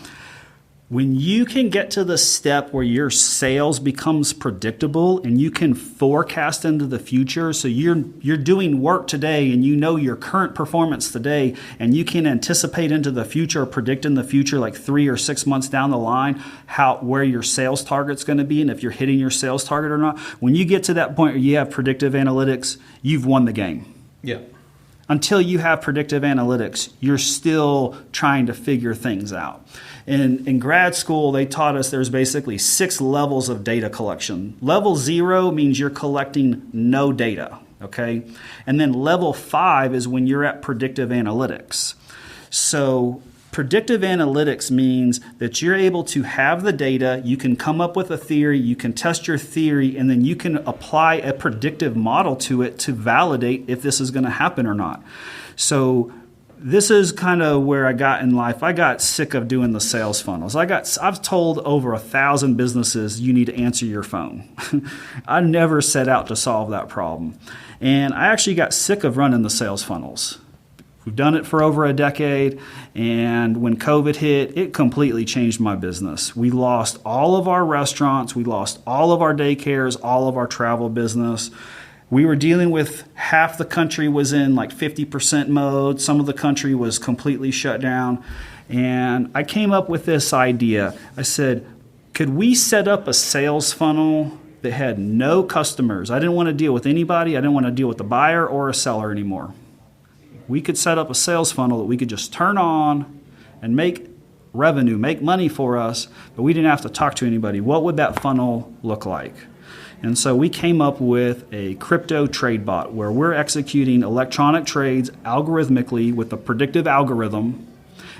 [SPEAKER 1] When you can get to the step where your sales becomes predictable and you can forecast into the future, so you're doing work today and you know your current performance today, and you can anticipate into the future or predict in the future, like 3 or 6 months down the line, where your sales target's going to be and if you're hitting your sales target or not. When you get to that point where you have predictive analytics, you've won the game.
[SPEAKER 3] Yeah.
[SPEAKER 1] Until you have predictive analytics, you're still trying to figure things out. In grad school, they taught us there's basically 6 levels of data collection. Level 0 means you're collecting no data, okay? And then level 5 is when you're at predictive analytics. So predictive analytics means that you're able to have the data, you can come up with a theory, you can test your theory, and then you can apply a predictive model to it to validate if this is going to happen or not. So this is kind of where I got in life. I got sick of doing the sales funnels. I've told over 1,000 businesses you need to answer your phone. I never set out to solve that problem. And I actually got sick of running the sales funnels. We've done it for over a decade, and when COVID hit, it completely changed my business. We lost all of our restaurants, we lost all of our daycares, all of our travel business. We were dealing with half the country was in like 50% mode. Some of the country was completely shut down. And I came up with this idea. I said, could we set up a sales funnel that had no customers? I didn't want to deal with anybody. I didn't want to deal with the buyer or a seller anymore. We could set up a sales funnel that we could just turn on and make revenue, make money for us, but we didn't have to talk to anybody. What would that funnel look like? And so we came up with a crypto trade bot where we're executing electronic trades algorithmically with a predictive algorithm,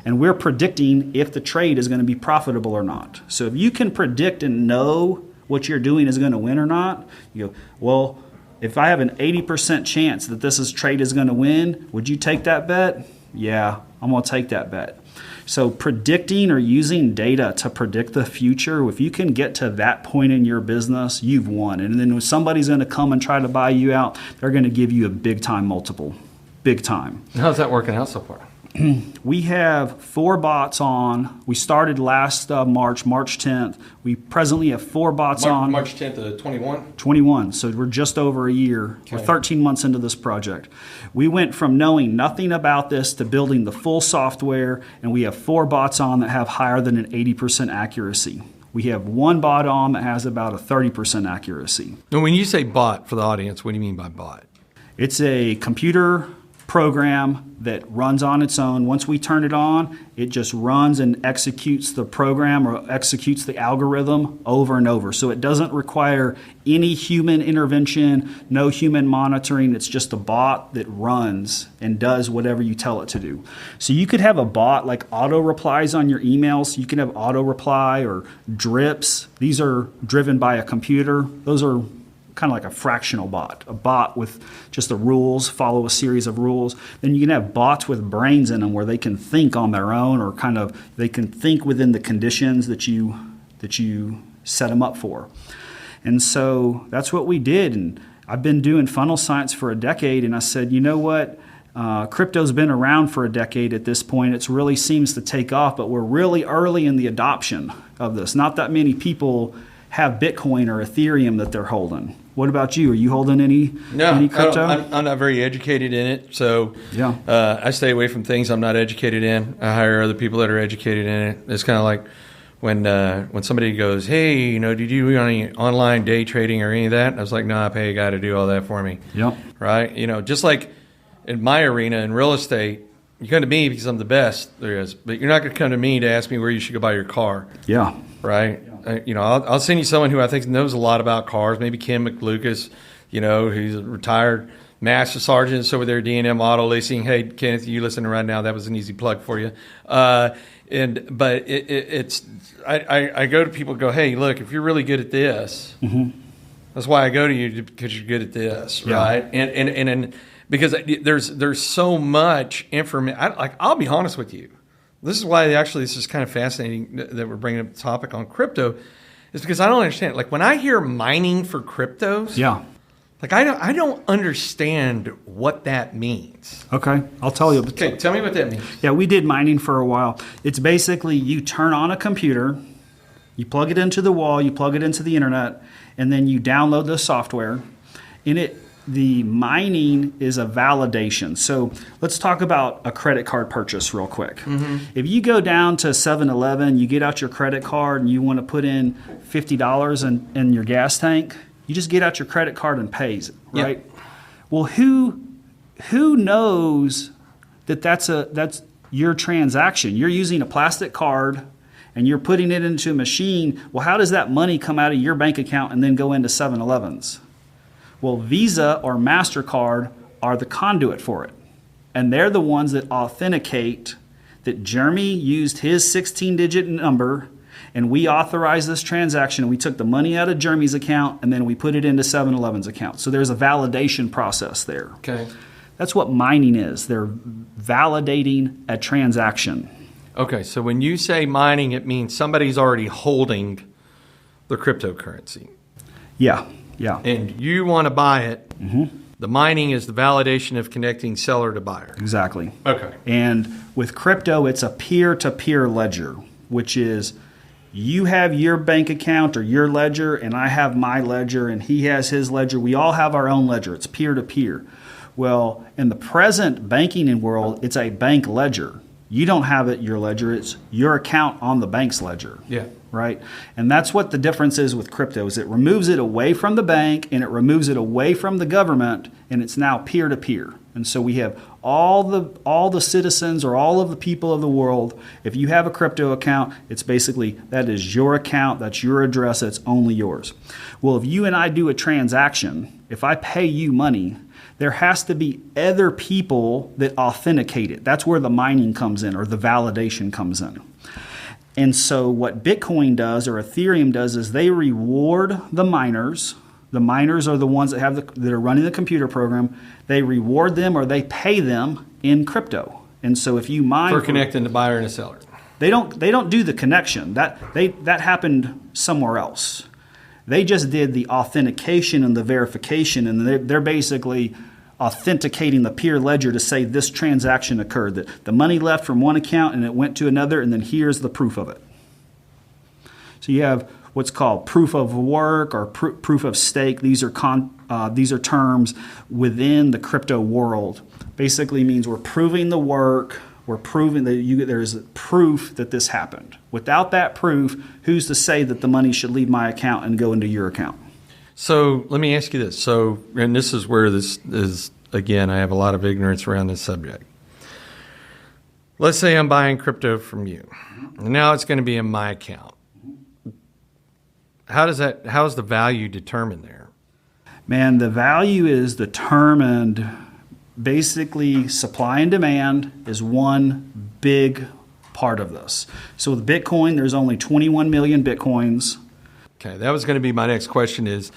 [SPEAKER 1] and we're predicting if the trade is going to be profitable or not. So if you can predict and know what you're doing is going to win or not, you go, well, if I have an 80% chance that this trade is going to win, would you take that bet? Yeah, I'm going to take that bet. So predicting or using data to predict the future, if you can get to that point in your business, you've won. And then when somebody's going to come and try to buy you out, they're going to give you a big time multiple. Big time.
[SPEAKER 3] How's that working out so far?
[SPEAKER 1] We have 4 bots on. We started last March 10th. We presently have 4 bots on.
[SPEAKER 3] March 10th of 21?
[SPEAKER 1] 21. So we're just over a year.
[SPEAKER 3] Okay.
[SPEAKER 1] We're 13 months into this project. We went from knowing nothing about this to building the full software, and we have 4 bots on that have higher than an 80% accuracy. We have 1 bot on that has about a 30% accuracy.
[SPEAKER 3] Now, when you say bot for the audience, what do you mean by bot?
[SPEAKER 1] It's a computer program that runs on its own. Once we turn it on, it just runs and executes the program or executes the algorithm over and over. So it doesn't require any human intervention, no human monitoring. It's just a bot that runs and does whatever you tell it to do. So you could have a bot like auto replies on your emails. You can have auto reply or drips. These are driven by a computer. Those are kind of like a fractional bot, a bot with just the rules, follow a series of rules. Then you can have bots with brains in them where they can think on their own, or kind of they can think within the conditions that you set them up for. And so that's what we did. And I've been doing funnel science for a decade, and I said, you know what? Crypto's been around for a decade at this point. It really seems to take off, but we're really early in the adoption of this. Not that many people have Bitcoin or Ethereum that they're holding. What about you? Are you holding any crypto?
[SPEAKER 3] I'm not very educated in it, so
[SPEAKER 1] yeah.
[SPEAKER 3] I stay away from things I'm not educated in. I hire other people that are educated in it. It's kind of like when somebody goes, hey, did you do any online day trading or any of that? And I was like, no, I pay a guy to do all that for me.
[SPEAKER 1] Yep.
[SPEAKER 3] Right? Just like in my arena in real estate, you come to me because I'm the best there is, but you're not going to come to me to ask me where you should go buy your car.
[SPEAKER 1] Yeah.
[SPEAKER 3] Right? I'll send you someone who I think knows a lot about cars, maybe Kim McLucas, who's a retired master sergeant over there at D&M Auto Leasing. Hey, Kenneth, you listening right now? That was an easy plug for you. But I go to people and go, hey, look, if you're really good at this, that's why I go to you, because you're good at this, right? Yeah. And because there's so much information. I'll be honest with you. This is why this is kind of fascinating that we're bringing up the topic on crypto, is because I don't understand. Like when I hear mining for cryptos, I don't understand what that means.
[SPEAKER 1] Okay, I'll tell you.
[SPEAKER 3] Okay, tell me what that means.
[SPEAKER 1] Yeah, we did mining for a while. It's basically you turn on a computer, you plug it into the wall, you plug it into the internet, and then you download the software. The mining is a validation. So let's talk about a credit card purchase real quick. Mm-hmm. If you go down to 7-Eleven, you get out your credit card and you want to put in $50 in your gas tank, you just get out your credit card and pays it, right? Yep. Well, who knows that that's your transaction? You're using a plastic card and you're putting it into a machine. Well, how does that money come out of your bank account and then go into 7-Eleven's? Well, Visa or MasterCard are the conduit for it. And they're the ones that authenticate that Jeremy used his 16-digit number and we authorized this transaction. We took the money out of Jeremy's account and then we put it into 7-Eleven's account. So there's a validation process there.
[SPEAKER 3] Okay.
[SPEAKER 1] That's what mining is. They're validating a transaction.
[SPEAKER 3] Okay, so when you say mining, it means somebody's already holding the cryptocurrency.
[SPEAKER 1] Yeah. Yeah.
[SPEAKER 3] And you want to buy it.
[SPEAKER 1] Mm-hmm.
[SPEAKER 3] The mining is the validation of connecting seller to buyer.
[SPEAKER 1] Exactly.
[SPEAKER 3] Okay.
[SPEAKER 1] And with crypto, it's a peer-to-peer ledger, which is you have your bank account or your ledger, and I have my ledger, and he has his ledger. We all have our own ledger. It's peer-to-peer. Well, in the present banking world, it's a bank ledger. You don't have it your ledger. It's your account on the bank's ledger.
[SPEAKER 3] Yeah.
[SPEAKER 1] Right? And that's what the difference is with crypto, is it removes it away from the bank and it removes it away from the government, and it's now peer-to-peer. And so we have all the citizens or all of the people of the world. If you have a crypto account, it's basically that is your account, that's your address, that's only yours. Well, if you and I do a transaction, if I pay you money, there has to be other people that authenticate it. That's where the mining comes in, or the validation comes in. And so what Bitcoin does or Ethereum does is they reward the miners. The miners are the ones that are running the computer program. They reward them or they pay them in crypto. And so if you mine
[SPEAKER 3] for connecting the buyer and the seller,
[SPEAKER 1] they don't do the connection. That happened somewhere else. They just did the authentication and the verification, and they're basically authenticating the peer ledger to say this transaction occurred, that the money left from one account and it went to another, and then here's the proof of it. So you have what's called proof of work or proof of stake. These are terms within the crypto world. Basically means we're proving the work. We're proving that there's proof that this happened. Without that proof, who's to say that the money should leave my account and go into your account?
[SPEAKER 3] So let me ask you this. So, and this is where this is again, I have a lot of ignorance around this subject. Let's say I'm buying crypto from you. And now it's going to be in my account. How is the value determined there?
[SPEAKER 1] Man, the value is determined, basically supply and demand is one big part of this. So with Bitcoin, there's only 21 million Bitcoins.
[SPEAKER 3] Okay, that was going to be my next question is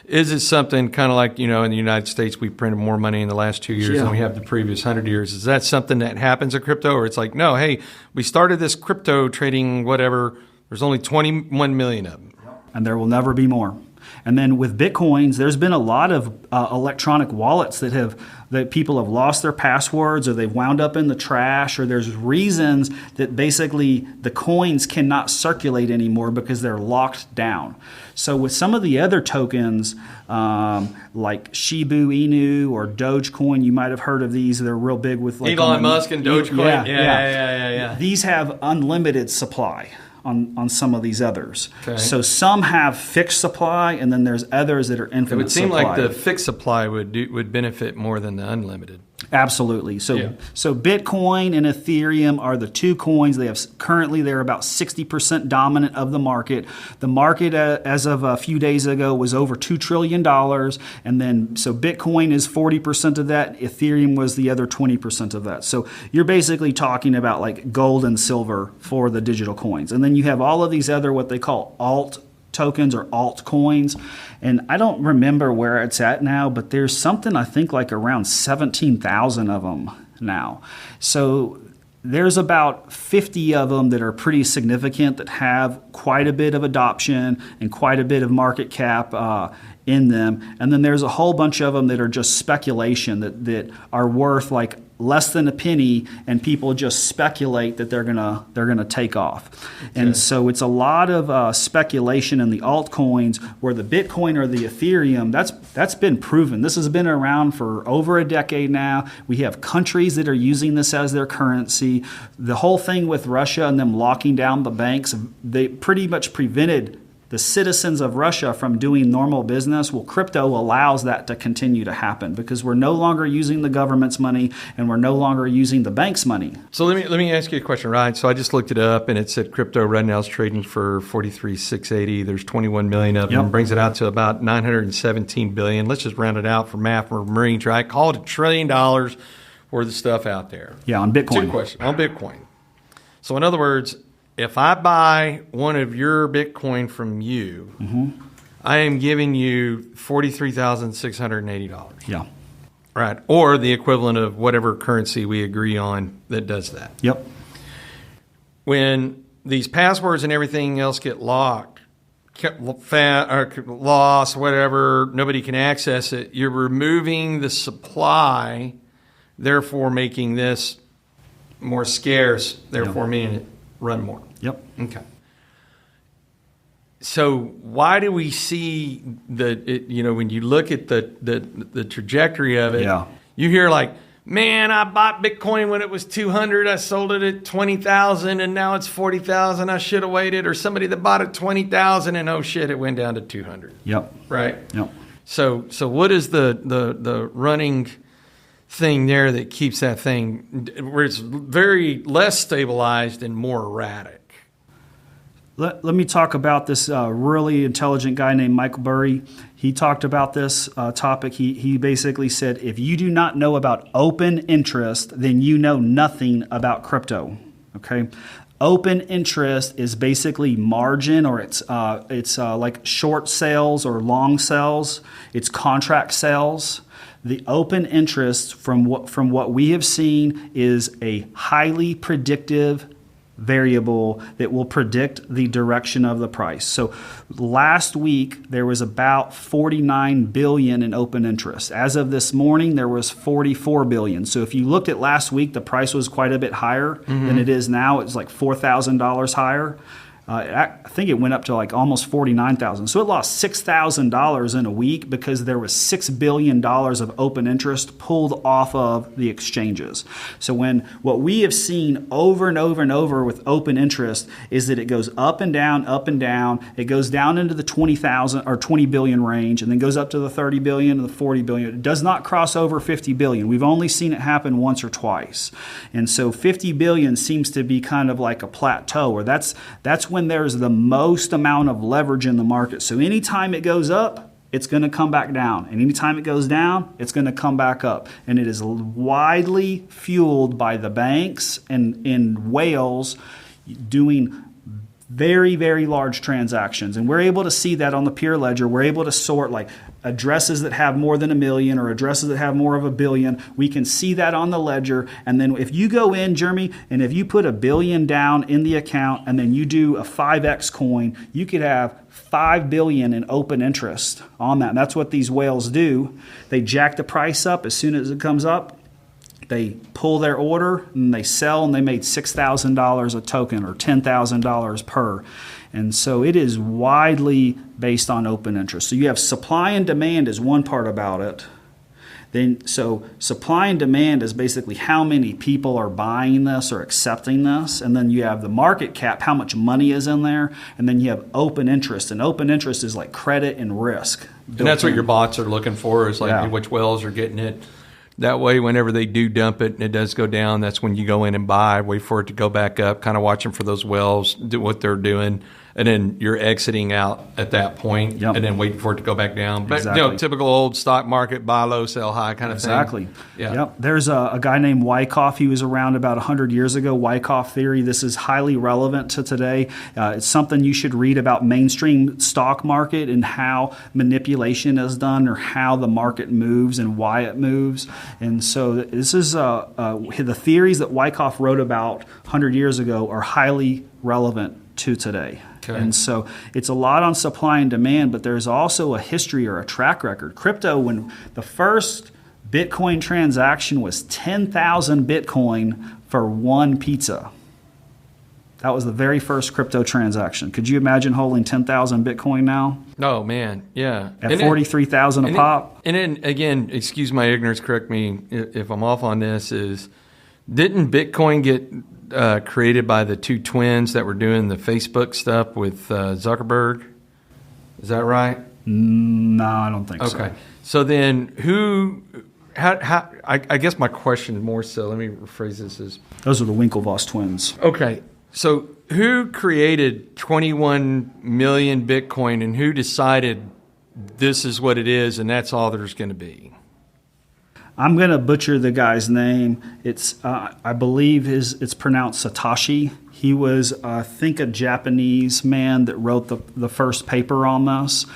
[SPEAKER 3] it something kind of like, in the United States, we printed more money in the last 2 years than we have the previous 100 years. Is that something that happens in crypto? Or it's like, no, hey, we started this crypto trading, whatever, there's only 21 million of them.
[SPEAKER 1] And there will never be more. And then with Bitcoins, there's been a lot of electronic wallets that people have lost their passwords, or they've wound up in the trash, or there's reasons that basically the coins cannot circulate anymore because they're locked down. So with some of the other tokens, like Shibu Inu or Dogecoin, you might have heard of these. They're real big with like
[SPEAKER 3] Elon Musk and Dogecoin.
[SPEAKER 1] Yeah. These have unlimited supply on some of these others. Okay. So some have fixed supply, and then there's others that are infinite supply. It would seem
[SPEAKER 3] like the fixed supply would benefit more than the unlimited.
[SPEAKER 1] Absolutely. So Bitcoin and Ethereum are the two coins. They're about 60% dominant of the market. The market as of a few days ago was over $2 trillion. And then so Bitcoin is 40% of that. Ethereum was the other 20% of that. So you're basically talking about like gold and silver for the digital coins. And then you have all of these other what they call alt tokens or altcoins, and I don't remember where it's at now, but there's something I think like around 17,000 of them now. So there's about 50 of them that are pretty significant that have quite a bit of adoption and quite a bit of market cap in them, and then there's a whole bunch of them that are just speculation that are worth like less than a penny, and people just speculate that they're gonna take off. Okay. And so it's a lot of speculation in the altcoins, where the Bitcoin or the Ethereum, that's been proven. This has been around for over a decade now. We have countries that are using this as their currency. The whole thing with Russia and them locking down the banks, they pretty much prevented the citizens of Russia from doing normal business. Well, crypto allows that to continue to happen because we're no longer using the government's money and we're no longer using the bank's money.
[SPEAKER 3] So let me ask you a question, right? So I just looked it up, and it said crypto right now is trading for $43,680. There's 21 million of them. Yep. Brings it out to about $917 billion. Let's just round it out for math or Marines, right? Call it $1 trillion worth of stuff out there.
[SPEAKER 1] Yeah, on Bitcoin.
[SPEAKER 3] Two questions on Bitcoin. So in other words, if I buy one of your Bitcoin from you, I am giving you $43,680.
[SPEAKER 1] Yeah.
[SPEAKER 3] Right. Or the equivalent of whatever currency we agree on that does that.
[SPEAKER 1] Yep.
[SPEAKER 3] When these passwords and everything else get locked, lost, whatever, nobody can access it, you're removing the supply, therefore making this more scarce, therefore meaning it run more.
[SPEAKER 1] Yep.
[SPEAKER 3] Okay. So why do we see when you look at the trajectory of it, you hear like, man, I bought Bitcoin when it was 200, I sold it at 20,000, and now it's 40,000. I should have waited. Or somebody that bought it 20,000, and oh shit, it went down to 200.
[SPEAKER 1] Yep.
[SPEAKER 3] Right.
[SPEAKER 1] Yep.
[SPEAKER 3] So what is the running thing there that keeps that thing where it's very less stabilized and more erratic?
[SPEAKER 1] Let me talk about this really intelligent guy named Michael Burry. He talked about this topic. He basically said, if you do not know about open interest, then you know nothing about crypto. Okay, open interest is basically margin, or it's like short sales or long sales. It's contract sales. The open interest, from what we have seen, is a highly predictive variable that will predict the direction of the price. So last week there was about 49 billion in open interest. As of this morning there was 44 billion. So if you looked at last week, the price was quite a bit higher than it is now. It's like $4,000 higher. I think it went up to like almost 49,000. So it lost $6,000 in a week because there was $6 billion of open interest pulled off of the exchanges. So what we have seen over and over and over with open interest is that it goes up and down, up and down. It goes down into the 20,000 or 20 billion range and then goes up to the 30 billion and the 40 billion. It does not cross over 50 billion. We've only seen it happen once or twice. And so 50 billion seems to be kind of like a plateau, or that's when there's the most amount of leverage in the market. So anytime it goes up, it's going to come back down. And anytime it goes down, it's going to come back up. And it is widely fueled by the banks and in whales doing very, very large transactions. And we're able to see that on the peer ledger. We're able to sort like addresses that have more than 1 million or addresses that have more of 1 billion. We can see that on the ledger. And then if you go in, Jeremy, and if you put 1 billion down in the account and then you do a 5X coin, you could have 5 billion in open interest on that. And that's what these whales do. They jack the price up as soon as it comes up. They pull their order and they sell, and they made $6,000 a token or $10,000 per. And so it is widely based on open interest. So you have supply and demand is one part about it. So supply and demand is basically how many people are buying this or accepting this. And then you have the market cap, how much money is in there. And then you have open interest. And open interest is like credit and risk.
[SPEAKER 3] And that's what your bots are looking for, is like which whales are getting it. That way, whenever they do dump it and it does go down, that's when you go in and buy, wait for it to go back up, kind of watching for those whales, do what they're doing, and then you're exiting out at that point, and then waiting for it to go back down. But
[SPEAKER 1] Exactly.
[SPEAKER 3] Typical old stock market, buy low, sell high kind of
[SPEAKER 1] Exactly.
[SPEAKER 3] thing. Yeah.
[SPEAKER 1] Yep. There's a guy named Wyckoff. He was around about 100 years ago. Wyckoff theory. This is highly relevant to today. It's something you should read about mainstream stock market and how manipulation is done, or how the market moves and why it moves. And so this is the theories that Wyckoff wrote about 100 years ago are highly relevant to today. Okay. And so it's a lot on supply and demand, but there's also a history or a track record. Crypto, when the first Bitcoin transaction was 10,000 Bitcoin for one pizza. That was the very first crypto transaction. Could you imagine holding 10,000 Bitcoin now?
[SPEAKER 3] Oh, man, yeah.
[SPEAKER 1] At 43,000 a pop?
[SPEAKER 3] And then, again, excuse my ignorance, correct me if I'm off on this, didn't Bitcoin get created by the two twins that were doing the Facebook stuff with Zuckerberg? Is that right?
[SPEAKER 1] No, I don't think so.
[SPEAKER 3] Okay. So then I guess my question more so, let me rephrase this as...
[SPEAKER 1] Those are the Winklevoss twins.
[SPEAKER 3] Okay. So who created 21 million Bitcoin, and who decided this is what it is and that's all there's going to be?
[SPEAKER 1] I'm going to butcher the guy's name. It's I believe it's pronounced Satoshi. He was, I think, a Japanese man that wrote the first paper on this,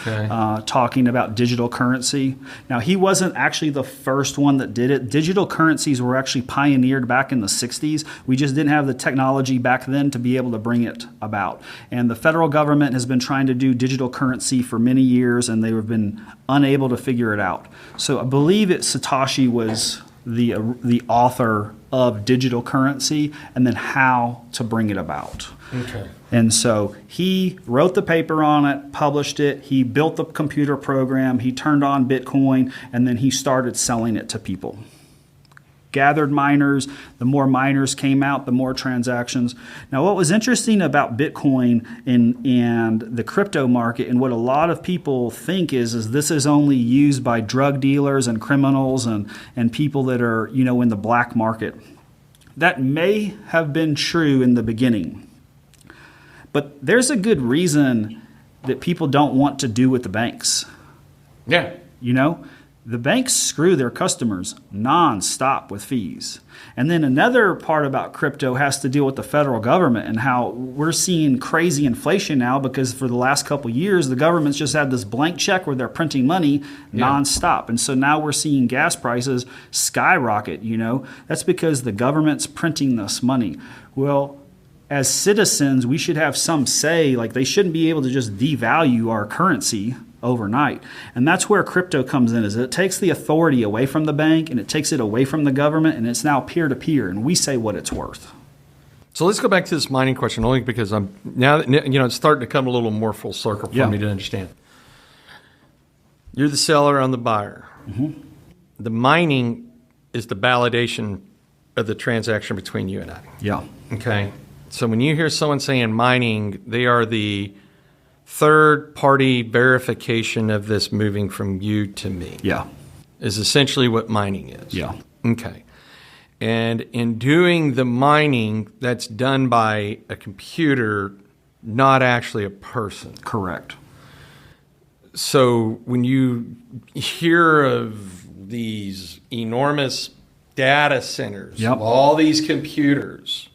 [SPEAKER 1] talking about digital currency. Now, he wasn't actually the first one that did it. Digital currencies were actually pioneered back in the 60s. We just didn't have the technology back then to be able to bring it about. And the federal government has been trying to do digital currency for many years, and they've been unable to figure it out. So I believe Satoshi was the author of digital currency, and then how to bring it about. Okay. And so he wrote the paper on it, published it, he built the computer program, he turned on Bitcoin, and then he started selling it to people. Gathered miners, the more miners came out, the more transactions. Now, what was interesting about Bitcoin and the crypto market, and what a lot of people think is this is only used by drug dealers and criminals and people that are, in the black market. That may have been true in the beginning. But there's a good reason that people don't want to do with the banks.
[SPEAKER 3] Yeah.
[SPEAKER 1] The banks screw their customers nonstop with fees. And then another part about crypto has to deal with the federal government and how we're seeing crazy inflation now, because for the last couple of years, the government's just had this blank check where they're printing money nonstop. And so now we're seeing gas prices skyrocket, That's because the government's printing this money. Well, as citizens, we should have some say, like they shouldn't be able to just devalue our currency overnight. And that's where crypto comes in, is it takes the authority away from the bank and it takes it away from the government, and it's now peer-to-peer, and we say what it's worth.
[SPEAKER 3] So let's go back to this mining question, only because I'm now it's starting to come a little more full circle for me to understand. You're the seller, I'm the buyer.
[SPEAKER 1] Mm-hmm.
[SPEAKER 3] The mining is the validation of the transaction between you and I.
[SPEAKER 1] Yeah.
[SPEAKER 3] Okay. So when you hear someone saying mining, they are the third-party verification of this moving from you to me.
[SPEAKER 1] Yeah.
[SPEAKER 3] Is essentially what mining is.
[SPEAKER 1] Yeah.
[SPEAKER 3] Okay. And in doing the mining, that's done by a computer, not actually a person.
[SPEAKER 1] Correct.
[SPEAKER 3] So when you hear of these enormous data centers,
[SPEAKER 1] Yep.
[SPEAKER 3] of all these computers,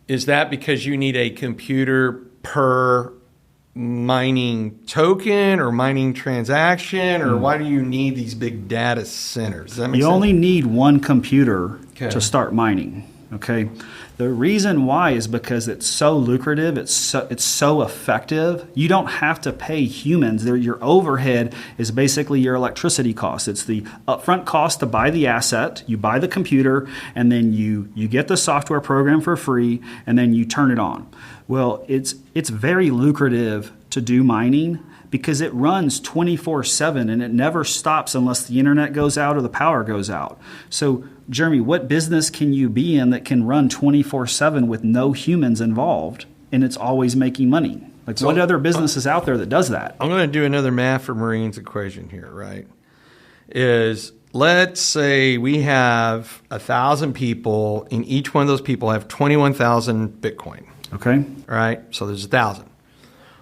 [SPEAKER 3] is that because you need a computer per mining token or mining transaction, or why do you need these big data centers? Does that make
[SPEAKER 1] You
[SPEAKER 3] sense?
[SPEAKER 1] only need one computer
[SPEAKER 3] Okay.
[SPEAKER 1] to start mining. Okay. The reason why is because it's so lucrative, it's so effective. You don't have to pay humans. Your overhead is basically your electricity cost. It's the upfront cost to buy the asset. You buy the computer, and then you get the software program for free, and then you turn it on. Well, it's very lucrative to do mining because it runs 24/7 and it never stops unless the internet goes out or the power goes out. So, Jeremy, what business can you be in that can run 24/7 with no humans involved and it's always making money? Like, what other business is out there that does that?
[SPEAKER 3] I'm going to do another math for Marines equation here, right? Is let's say we have 1,000 people, and each one of those people have 21,000 Bitcoin.
[SPEAKER 1] Okay.
[SPEAKER 3] All right, so there's 1,000.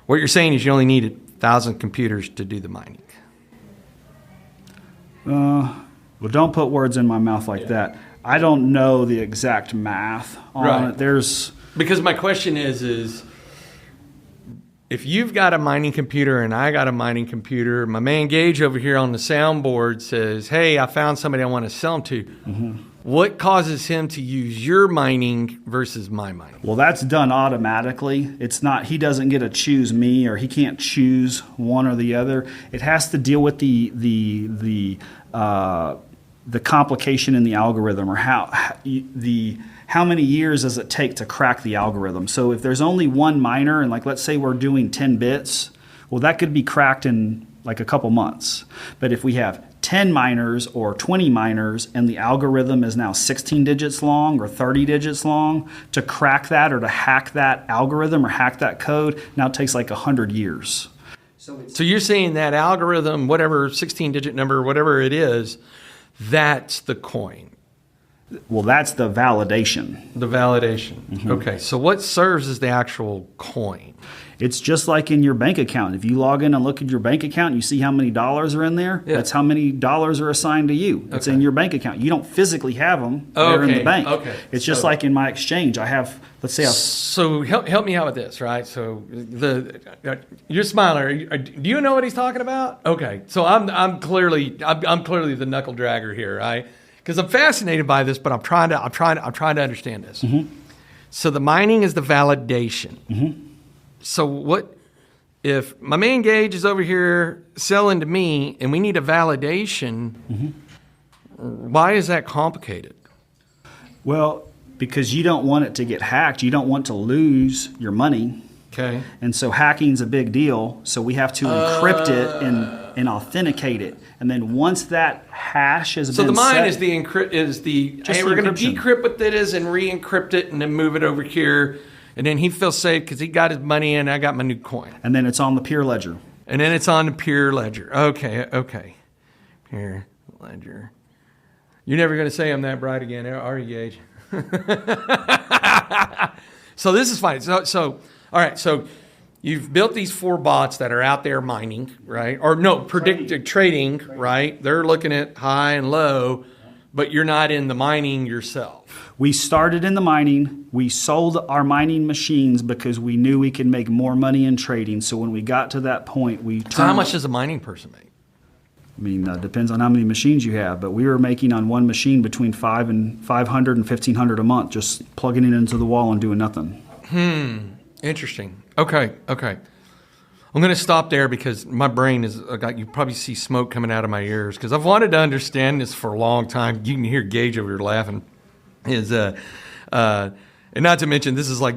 [SPEAKER 3] What you're saying is you only need 1,000 computers to do the mining.
[SPEAKER 1] Well, don't put words in my mouth like that. I don't know the exact math on it.
[SPEAKER 3] Because my question is if you've got a mining computer and I got a mining computer, my man Gage over here on the soundboard says, hey, I found somebody I want to sell them to. Mm-hmm. What causes him to use your mining versus my mining?
[SPEAKER 1] Well, that's done automatically. It's not, he doesn't get to choose me, or he can't choose one or the other. It has to deal with the complication in the algorithm, or how many years does it take to crack the algorithm. So if there's only one miner, and like let's say we're doing 10 bits, well, that could be cracked in like a couple months. But if we have 10 miners or 20 miners and the algorithm is now 16 digits long or 30 digits long, to crack that or to hack that algorithm or hack that code now takes like 100 years.
[SPEAKER 3] So you're saying that algorithm, whatever 16-digit number, whatever it is, that's the coin.
[SPEAKER 1] Well, that's the validation.
[SPEAKER 3] The validation. Mm-hmm. Okay, so what serves as the actual coin?
[SPEAKER 1] It's just like in your bank account. If you log in and look at your bank account and you see how many dollars are in there, that's how many dollars are assigned to you. It's in your bank account. You don't physically have them. They're in the bank.
[SPEAKER 3] Okay.
[SPEAKER 1] It's just like in my exchange. I have, let's say,
[SPEAKER 3] So help me out with this, right? So you're smiling. Do you know what he's talking about? Okay. So I'm clearly the knuckle dragger here, right? Because I'm fascinated by this, but I'm trying to understand this. Mm-hmm. So the mining is the validation. Mm-hmm. So what if my man Gage is over here selling to me and we need a validation? Mm-hmm. Why is that complicated?
[SPEAKER 1] Well, because you don't want it to get hacked. You don't want to lose your money.
[SPEAKER 3] Okay.
[SPEAKER 1] And so hacking's a big deal. So we have to encrypt it and authenticate it. And then once that hash has been set.
[SPEAKER 3] So the mine is hey, we're going to decrypt what that is and re-encrypt it and then move it over here. And then he feels safe because he got his money in. I got my new coin.
[SPEAKER 1] And then it's on the peer ledger.
[SPEAKER 3] Okay. Peer ledger. You're never going to say I'm that bright again, are you, Gage? So this is fine. So all right. So you've built these 4 bots that are out there mining, right? Or no, predictive trading, right? They're looking at high and low, but you're not in the mining yourself.
[SPEAKER 1] We started in the mining. We sold our mining machines because we knew we could make more money in trading. So when we got to that point,
[SPEAKER 3] So how much does a mining person make?
[SPEAKER 1] I mean, depends on how many machines you have, but we were making on one machine between $500 and $1,500 a month, just plugging it into the wall and doing nothing.
[SPEAKER 3] Interesting. Okay. I'm going to stop there because my brain is, you probably see smoke coming out of my ears because I've wanted to understand this for a long time. You can hear Gage over here laughing. And And not to mention, this is like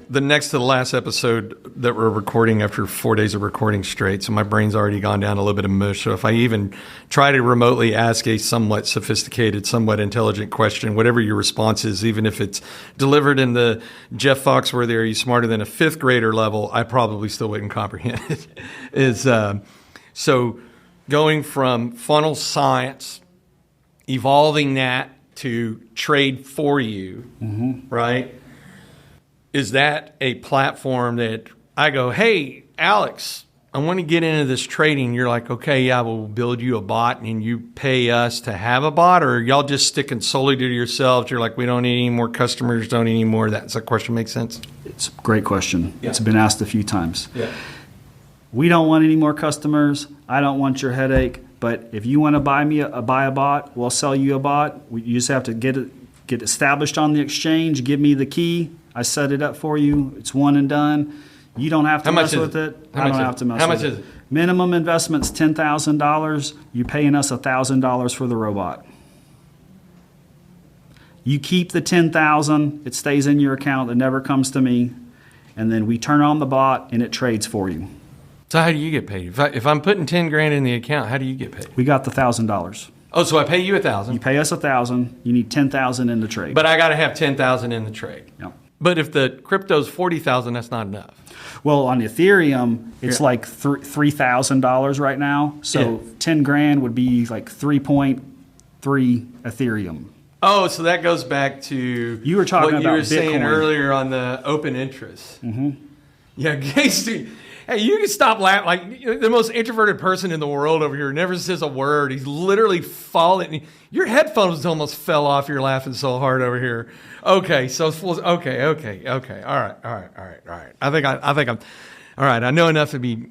[SPEAKER 3] the next to the last episode that we're recording after 4 days of recording straight. So my brain's already gone down a little bit of mush. So if I even try to remotely ask a somewhat sophisticated, somewhat intelligent question, whatever your response is, even if it's delivered in the Jeff Foxworthy, are you smarter than a fifth grader level, I probably still wouldn't comprehend it. So going from funnel science, evolving that to trade for you, right? Is that a platform that I go, hey, Alex, I want to get into this trading. You're like, okay, yeah, we'll build you a bot and you pay us to have a bot, or y'all just sticking solely to yourselves? You're like, we don't need any more customers, don't need any more. Does that question make sense?
[SPEAKER 1] It's a great question.
[SPEAKER 3] Yeah.
[SPEAKER 1] It's been asked a few times.
[SPEAKER 3] Yeah.
[SPEAKER 1] We don't want any more customers. I don't want your headache. But if you want to buy a bot, we'll sell you a bot. You just have to get established on the exchange. Give me the key. I set it up for you. It's one and done. You don't have to mess with it. I don't have to mess with it.
[SPEAKER 3] How much is it?
[SPEAKER 1] Minimum investment's $10,000. You're paying us $1,000 for the robot. You keep the $10,000. It stays in your account. It never comes to me. And then we turn on the bot and it trades for you.
[SPEAKER 3] So how do you get paid? If I'm putting 10 grand in the account, how do you get paid?
[SPEAKER 1] We got the $1,000.
[SPEAKER 3] Oh, so I pay you $1,000.
[SPEAKER 1] You pay us $1,000. You need $10,000 in the trade.
[SPEAKER 3] But I got to have 10,000 in the trade.
[SPEAKER 1] Yep.
[SPEAKER 3] But if the crypto's 40,000, that's not enough.
[SPEAKER 1] Well, on Ethereum, it's like $3,000 right now. So 10 grand would be like 3.3 Ethereum.
[SPEAKER 3] Oh, so that goes back to
[SPEAKER 1] you were talking
[SPEAKER 3] what
[SPEAKER 1] about
[SPEAKER 3] you were saying
[SPEAKER 1] Bitcoin
[SPEAKER 3] earlier on the open interest. Mm-hmm. Yeah, Casey. Hey, you can stop laughing. Like, the most introverted person in the world over here never says a word. He's literally falling. Your headphones almost fell off. You're laughing so hard over here. Okay, so okay. All right. I think I'm all right. I know enough to be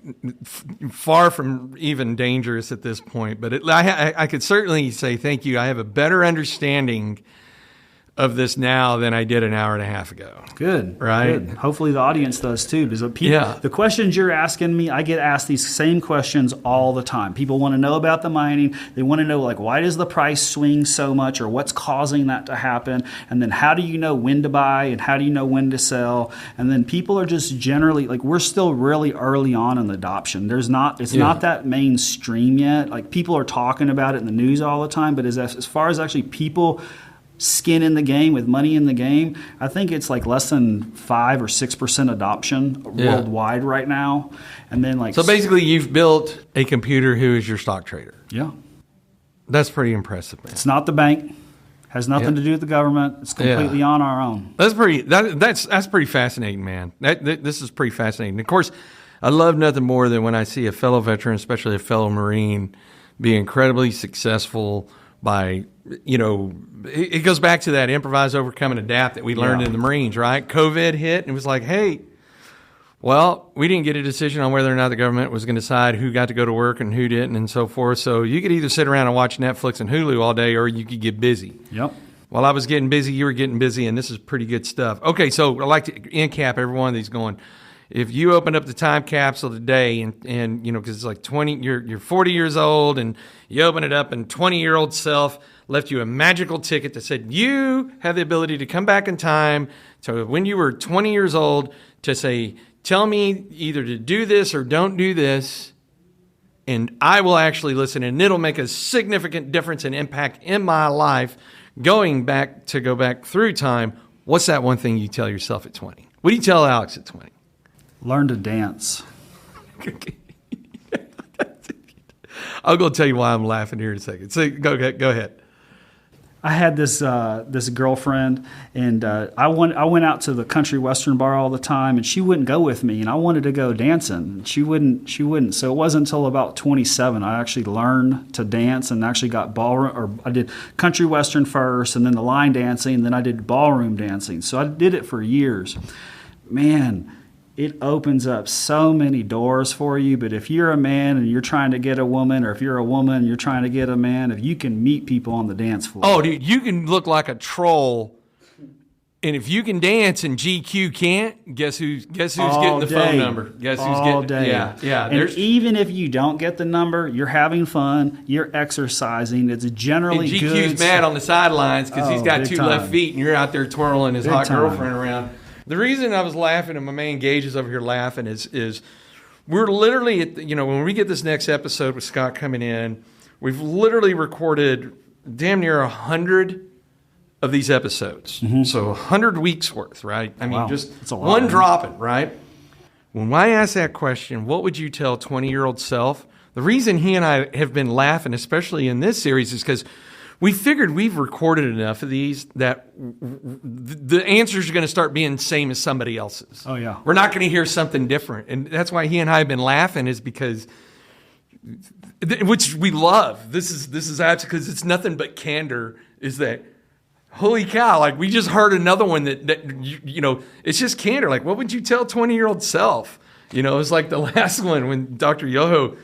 [SPEAKER 3] far from even dangerous at this point, but I could certainly say thank you. I have a better understanding of this now than I did an hour and a half ago.
[SPEAKER 1] Good.
[SPEAKER 3] Right?
[SPEAKER 1] Good. Hopefully the audience does too. Because the questions you're asking me, I get asked these same questions all the time. People want to know about the mining. They want to know, like, why does the price swing so much, or what's causing that to happen? And then how do you know when to buy and how do you know when to sell? And then people are just generally, like, we're still really early on in the adoption. It's not that mainstream yet. Like, people are talking about it in the news all the time, but as far as actually people skin in the game, with money in the game, I think it's like less than 5 or 6% adoption worldwide right now. And then
[SPEAKER 3] so basically you've built a computer who is your stock trader.
[SPEAKER 1] Yeah.
[SPEAKER 3] That's pretty impressive, man.
[SPEAKER 1] It's not the bank. Has nothing to do with the government. It's completely on our own.
[SPEAKER 3] That's pretty fascinating, man. This is pretty fascinating. Of course, I love nothing more than when I see a fellow veteran, especially a fellow Marine, be incredibly successful by, it goes back to that improvise, overcome, and adapt that we learned in the Marines, right? COVID hit, and it was like, hey, well, we didn't get a decision on whether or not the government was going to decide who got to go to work and who didn't and so forth. So you could either sit around and watch Netflix and Hulu all day, or you could get busy.
[SPEAKER 1] Yep.
[SPEAKER 3] While I was getting busy, you were getting busy, and this is pretty good stuff. Okay, so I like to end cap every one of these going, if you opened up the time capsule today and because it's like 20, you're 40 years old, and you open it up, and 20-year-old self left you a magical ticket that said you have the ability to come back in time to when you were 20 years old to say, tell me either to do this or don't do this, and I will actually listen, and it'll make a significant difference and impact in my life go back through time. What's that one thing you tell yourself at 20? What do you tell Alex at 20?
[SPEAKER 1] Learn to dance.
[SPEAKER 3] I'll go tell you why I'm laughing here in a second. So go ahead.
[SPEAKER 1] I had this girlfriend, and I went out to the country western bar all the time, and she wouldn't go with me, and I wanted to go dancing, and she wouldn't. So it wasn't until about 27 I actually learned to dance and actually got ballroom, or I did country western first, and then the line dancing, and then I did ballroom dancing. So I did it for years. Man, it opens up so many doors for you. But if you're a man and you're trying to get a woman, or if you're a woman and you're trying to get a man, if you can meet people on the dance floor.
[SPEAKER 3] Oh, dude, you can look like a troll And if you can dance and GQ can't, guess who's
[SPEAKER 1] All
[SPEAKER 3] getting the
[SPEAKER 1] day.
[SPEAKER 3] phone number? Guess who's
[SPEAKER 1] All
[SPEAKER 3] getting?
[SPEAKER 1] day.
[SPEAKER 3] Yeah.
[SPEAKER 1] And even if you don't get the number, you're having fun. You're exercising. It's generally
[SPEAKER 3] and
[SPEAKER 1] good.
[SPEAKER 3] GQ's mad on the sidelines because he's got
[SPEAKER 1] big
[SPEAKER 3] two
[SPEAKER 1] time.
[SPEAKER 3] left feet, and you're out there twirling his
[SPEAKER 1] Big
[SPEAKER 3] hot
[SPEAKER 1] time.
[SPEAKER 3] girlfriend around. The reason I was laughing, and my man Gage is over here laughing, is we're literally at when we get this next episode with Scott coming in, we've literally recorded damn near 100 of these episodes. So 100 weeks worth, right? I mean,
[SPEAKER 1] Wow.
[SPEAKER 3] just
[SPEAKER 1] That's a lot,
[SPEAKER 3] one
[SPEAKER 1] man.
[SPEAKER 3] dropping, right? When I asked that question, what would you tell 20-year-old self? The reason he and I have been laughing, especially in this series, is because we figured we've recorded enough of these that the answers are going to start being the same as somebody else's.
[SPEAKER 1] Oh, yeah.
[SPEAKER 3] We're not going to hear something different. And that's why he and I have been laughing, is because, which we love. This is actually, because it's nothing but candor, is that, holy cow, like we just heard another one that it's just candor. Like, what would you tell 20-year-old self? It was like the last one when Dr. Yoho, it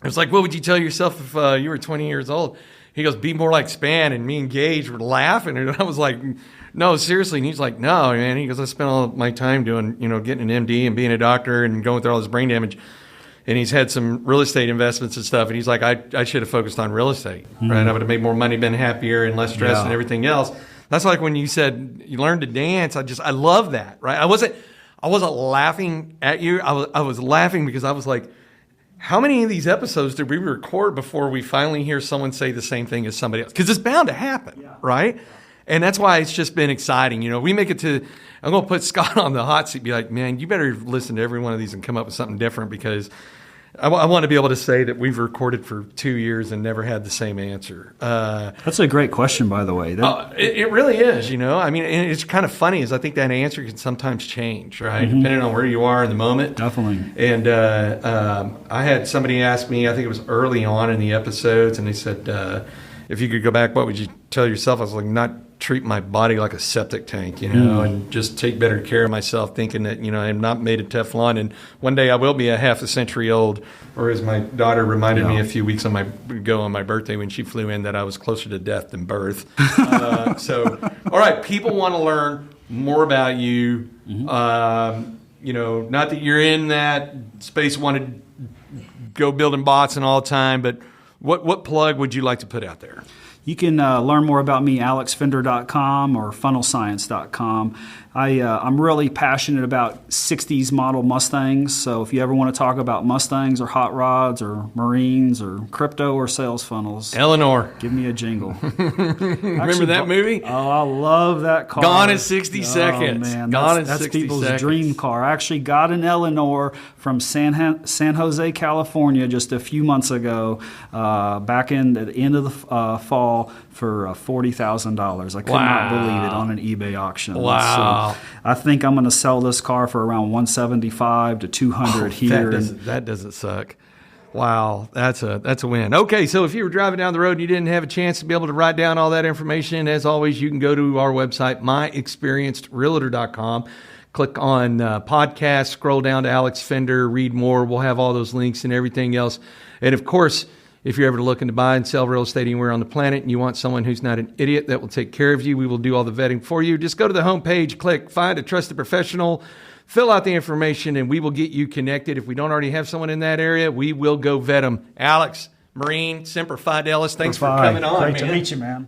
[SPEAKER 3] was like, what would you tell yourself if you were 20 years old? He goes, be more like Spann. And me and Gage were laughing. And I was like, no, seriously. And he's like, no, man. He goes, I spent all my time doing, getting an MD and being a doctor and going through all this brain damage. And he's had some real estate investments and stuff. And he's like, I should have focused on real estate, right? I would have made more money, been happier and less stressed and everything else. That's like when you said you learned to dance. I love that, right? I wasn't laughing at you. I was laughing because I was like, how many of these episodes did we record before we finally hear someone say the same thing as somebody else? Because it's bound to happen, right? And that's why it's just been exciting. We make it to, I'm going to put Scott on the hot seat, be like, man, you better listen to every one of these and come up with something different, because I want to be able to say that we've recorded for 2 years and never had the same answer.
[SPEAKER 1] That's a great question, by the way.
[SPEAKER 3] It really is, I mean, and it's kind of funny, is I think that answer can sometimes change, right? Depending on where you are in the moment.
[SPEAKER 1] Definitely.
[SPEAKER 3] And I had somebody ask me, I think it was early on in the episodes, and they said, if you could go back, what would you tell yourself? I was like, not treat my body like a septic tank, and just take better care of myself, thinking that, I'm not made of Teflon, and one day I will be a half a century old, or as my daughter reminded me a few weeks ago on my birthday when she flew in, that I was closer to death than birth. So, all right, people want to learn more about you. Not that you're in that space, want to go building bots and all the time, but what plug would you like to put out there?
[SPEAKER 1] You can learn more about me, alexfender.com or funnelscience.com. I'm really passionate about 60s model Mustangs, so if you ever want to talk about Mustangs or hot rods or Marines or crypto or sales funnels,
[SPEAKER 3] Eleanor,
[SPEAKER 1] give me a jingle.
[SPEAKER 3] Remember that movie?
[SPEAKER 1] Oh, I love that car.
[SPEAKER 3] Gone in 60 seconds.
[SPEAKER 1] Oh, man.
[SPEAKER 3] Gone in
[SPEAKER 1] That's
[SPEAKER 3] 60
[SPEAKER 1] people's
[SPEAKER 3] seconds.
[SPEAKER 1] dream car. I actually got an Eleanor from San Jose, California just a few months ago, back in at the end of the fall, for $40,000. I could not believe it on an eBay auction.
[SPEAKER 3] Wow.
[SPEAKER 1] So I think I'm going to sell this car for around $175 to $200 here.
[SPEAKER 3] That doesn't suck. Wow, that's a win. Okay, so if you were driving down the road and you didn't have a chance to be able to write down all that information, as always, you can go to our website, myexperiencedrealtor.com. Click on podcast, scroll down to Alex Fender, read more. We'll have all those links and everything else. And of course, if you're ever looking to buy and sell real estate anywhere on the planet and you want someone who's not an idiot that will take care of you, we will do all the vetting for you. Just go to the homepage, click Find a Trusted Professional, fill out the information, and we will get you connected. If we don't already have someone in that area, we will go vet them. Alex, Marine, Semper Fidelis, thanks for coming on,
[SPEAKER 1] Great to meet you, man.